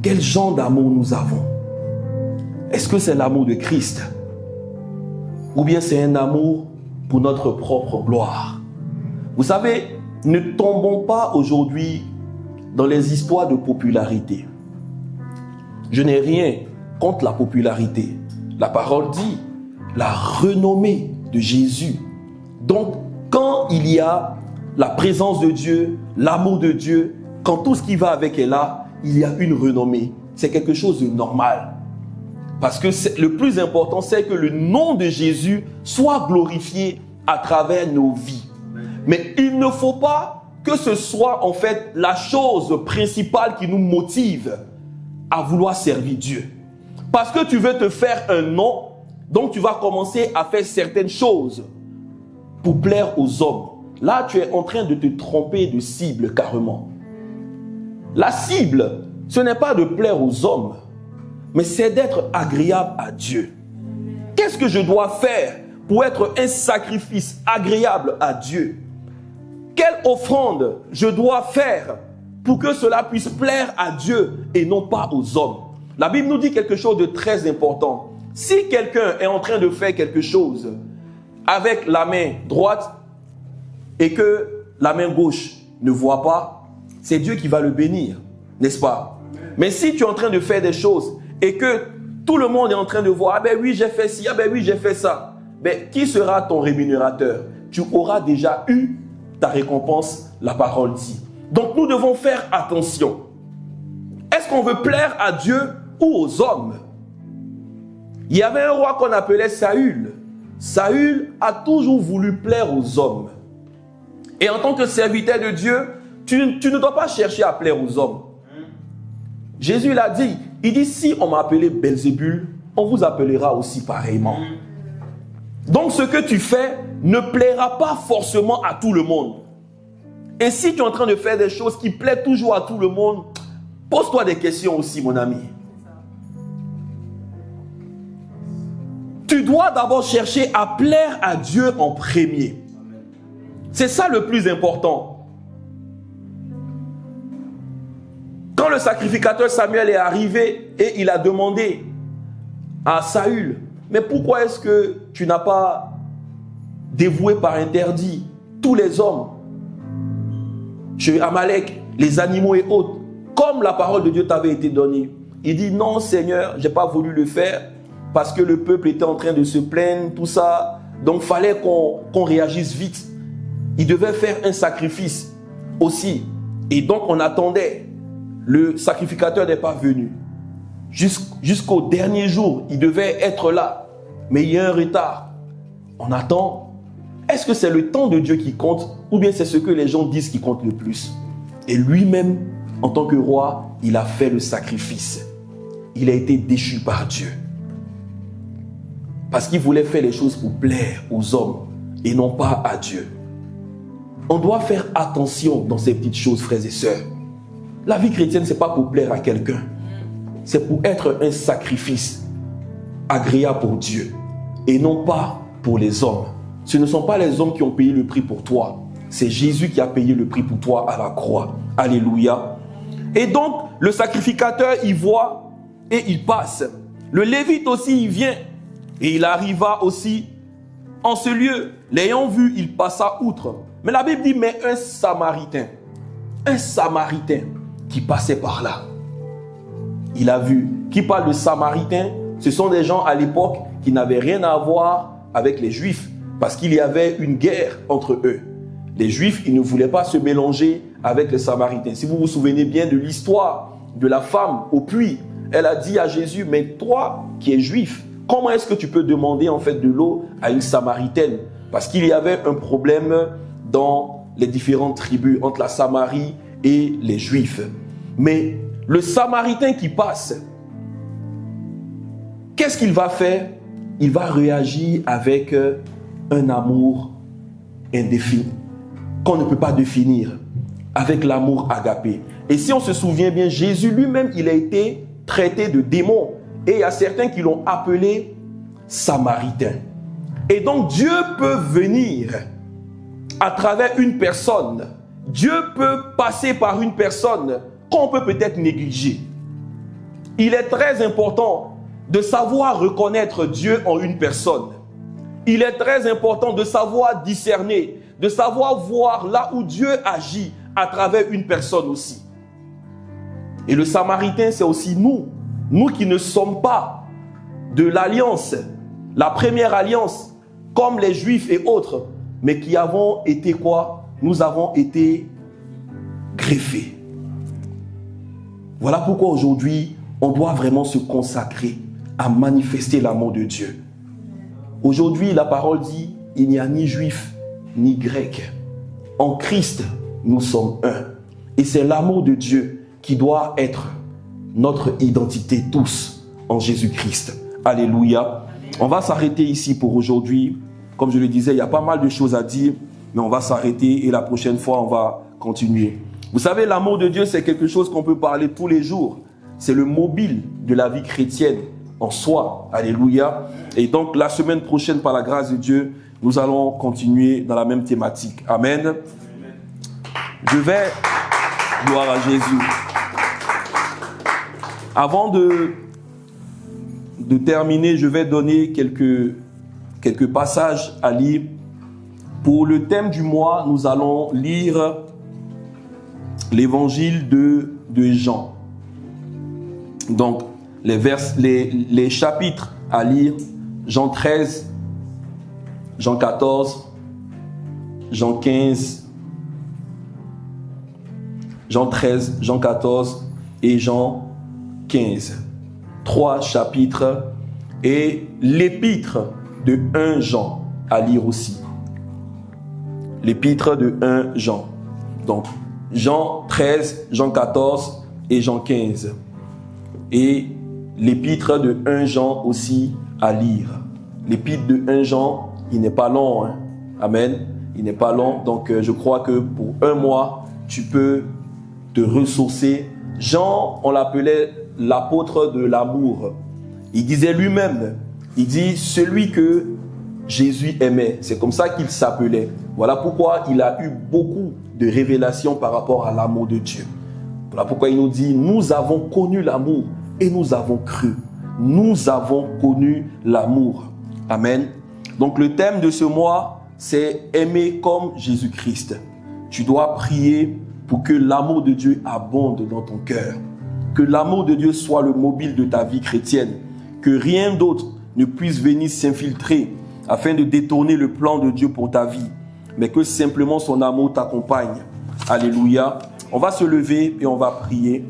nous avons? Est-ce que c'est l'amour de Christ? Ou bien c'est un amour pour notre propre gloire? Vous savez, ne tombons pas aujourd'hui dans les histoires de popularité. Je n'ai rien contre la popularité. La parole dit la renommée de Jésus. Donc, quand il y a la présence de Dieu, l'amour de Dieu, quand tout ce qui va avec est là, il y a une renommée. C'est quelque chose de normal. Parce que le plus important, c'est que le nom de Jésus soit glorifié à travers nos vies. Mais il ne faut pas que ce soit en fait la chose principale qui nous motive à vouloir servir Dieu. Parce que tu veux te faire un nom, donc tu vas commencer à faire certaines choses pour plaire aux hommes. Là, tu es en train de te tromper de cible carrément. La cible, ce n'est pas de plaire aux hommes, mais c'est d'être agréable à Dieu. Qu'est-ce que je dois faire pour être un sacrifice agréable à Dieu? Quelle offrande je dois faire pour que cela puisse plaire à Dieu et non pas aux hommes? La Bible nous dit quelque chose de très important. Si quelqu'un est en train de faire quelque chose avec la main droite et que la main gauche ne voit pas, c'est Dieu qui va le bénir, n'est-ce pas? Mais si tu es en train de faire des choses et que tout le monde est en train de voir, ah ben oui j'ai fait ci, ah ben oui j'ai fait ça, ben qui sera ton rémunérateur? Tu auras déjà eu ta récompense, la parole dit. Donc nous devons faire attention. Est-ce qu'on veut plaire à Dieu ou aux hommes? Il y avait un roi qu'on appelait Saül. Saül a toujours voulu plaire aux hommes. Et en tant que serviteur de Dieu, tu ne dois pas chercher à plaire aux hommes. Jésus l'a dit, il dit si on m'a appelé Belzébul, on vous appellera aussi pareillement. Donc ce que tu fais ne plaira pas forcément à tout le monde. Et si tu es en train de faire des choses qui plaisent toujours à tout le monde, pose-toi des questions aussi, mon ami. Tu dois d'abord chercher à plaire à Dieu en premier. C'est ça le plus important. Quand le sacrificateur Samuel est arrivé et il a demandé à Saül mais pourquoi est-ce que tu n'as pas dévoué par interdit tous les hommes chez Amalek, les animaux et autres, comme la parole de Dieu t'avait été donnée? Il dit non Seigneur, je n'ai pas voulu le faire parce que le peuple était en train de se plaindre, tout ça. Donc il fallait qu'on réagisse vite. Il devait faire un sacrifice aussi. Et donc on attendait. Le sacrificateur n'est pas venu. Jusqu'au dernier jour, il devait être là. Mais il y a un retard. On attend. Est-ce que c'est le temps de Dieu qui compte ou bien c'est ce que les gens disent qui compte le plus? Et lui-même, en tant que roi, il a fait le sacrifice. Il a été déchu par Dieu. Parce qu'il voulait faire les choses pour plaire aux hommes et non pas à Dieu. On doit faire attention dans ces petites choses, frères et sœurs. La vie chrétienne, ce n'est pas pour plaire à quelqu'un. C'est pour être un sacrifice agréable pour Dieu et non pas pour les hommes. Ce ne sont pas les hommes qui ont payé le prix pour toi. C'est Jésus qui a payé le prix pour toi à la croix. Alléluia. Et donc, le sacrificateur, il voit et il passe. Le Lévite aussi, il vient et il arriva aussi en ce lieu. L'ayant vu, il passa outre. Mais la Bible dit, mais un Samaritain qui passait par là, il a vu. Qui parle de Samaritains? Ce sont des gens à l'époque qui n'avaient rien à voir avec les Juifs parce qu'il y avait une guerre entre eux. Les Juifs, ils ne voulaient pas se mélanger avec les Samaritains. Si vous vous souvenez bien de l'histoire de la femme au puits, elle a dit à Jésus, mais toi qui es juif, comment est-ce que tu peux demander en fait de l'eau à une Samaritaine? Parce qu'il y avait un problème dans les différentes tribus entre la Samarie et les Juifs. Mais le Samaritain qui passe, qu'est-ce qu'il va faire? Il va réagir avec un amour indéfini, qu'on ne peut pas définir, avec l'amour agapé. Et si on se souvient bien, Jésus lui-même, il a été traité de démon. Et il y a certains qui l'ont appelé Samaritain. Et donc Dieu peut venir à travers une personne. Dieu peut passer par une personne qu'on peut peut-être négliger. Il est très important de savoir reconnaître Dieu en une personne. Il est très important de savoir discerner, de savoir voir là où Dieu agit à travers une personne aussi. Et le Samaritain, c'est aussi nous qui ne sommes pas de l'alliance, la première alliance, comme les Juifs et autres, mais qui avons été quoi? Nous avons été greffés. Voilà pourquoi aujourd'hui, on doit vraiment se consacrer à manifester l'amour de Dieu. Aujourd'hui, la parole dit, il n'y a ni juif, ni grec. En Christ, nous sommes un. Et c'est l'amour de Dieu qui doit être notre identité tous en Jésus-Christ. Alléluia. On va s'arrêter ici pour aujourd'hui. Comme je le disais, il y a pas mal de choses à dire, mais on va s'arrêter et la prochaine fois, on va continuer. Vous savez, l'amour de Dieu, c'est quelque chose qu'on peut parler tous les jours. C'est le mobile de la vie chrétienne en soi. Alléluia. Et donc, la semaine prochaine, par la grâce de Dieu, nous allons continuer dans la même thématique. Amen. Je vais... Gloire à Jésus. Avant de terminer, je vais donner quelques passages à lire. Pour le thème du mois, nous allons lire l'évangile de Jean. Donc, les chapitres à lire, Jean 13, Jean 14, Jean 15, Jean 13, Jean 14 et Jean 15. 3 chapitres et l'épître de 1 Jean à lire aussi. L'épître de 1 Jean. Donc, Jean 13, Jean 14 et Jean 15. Et l'épître de 1 Jean aussi à lire. L'épître de 1 Jean, il n'est pas long. Hein? Amen. Il n'est pas long. Donc, je crois que pour un mois, tu peux te ressourcer. Jean, on l'appelait l'apôtre de l'amour. Il disait lui-même, il dit celui que Jésus aimait. C'est comme ça qu'il s'appelait. Voilà pourquoi il a eu beaucoup de révélations par rapport à l'amour de Dieu. Voilà pourquoi il nous dit, nous avons connu l'amour et nous avons cru. nous avons connu l'amour. Amen. Donc le thème de ce mois, c'est aimer comme Jésus-Christ. Tu dois prier pour que l'amour de Dieu abonde dans ton cœur. Que l'amour de Dieu soit le mobile de ta vie chrétienne. Que rien d'autre ne puisse venir s'infiltrer afin de détourner le plan de Dieu pour ta vie. Mais que simplement son amour t'accompagne. Alléluia. On va se lever et on va prier.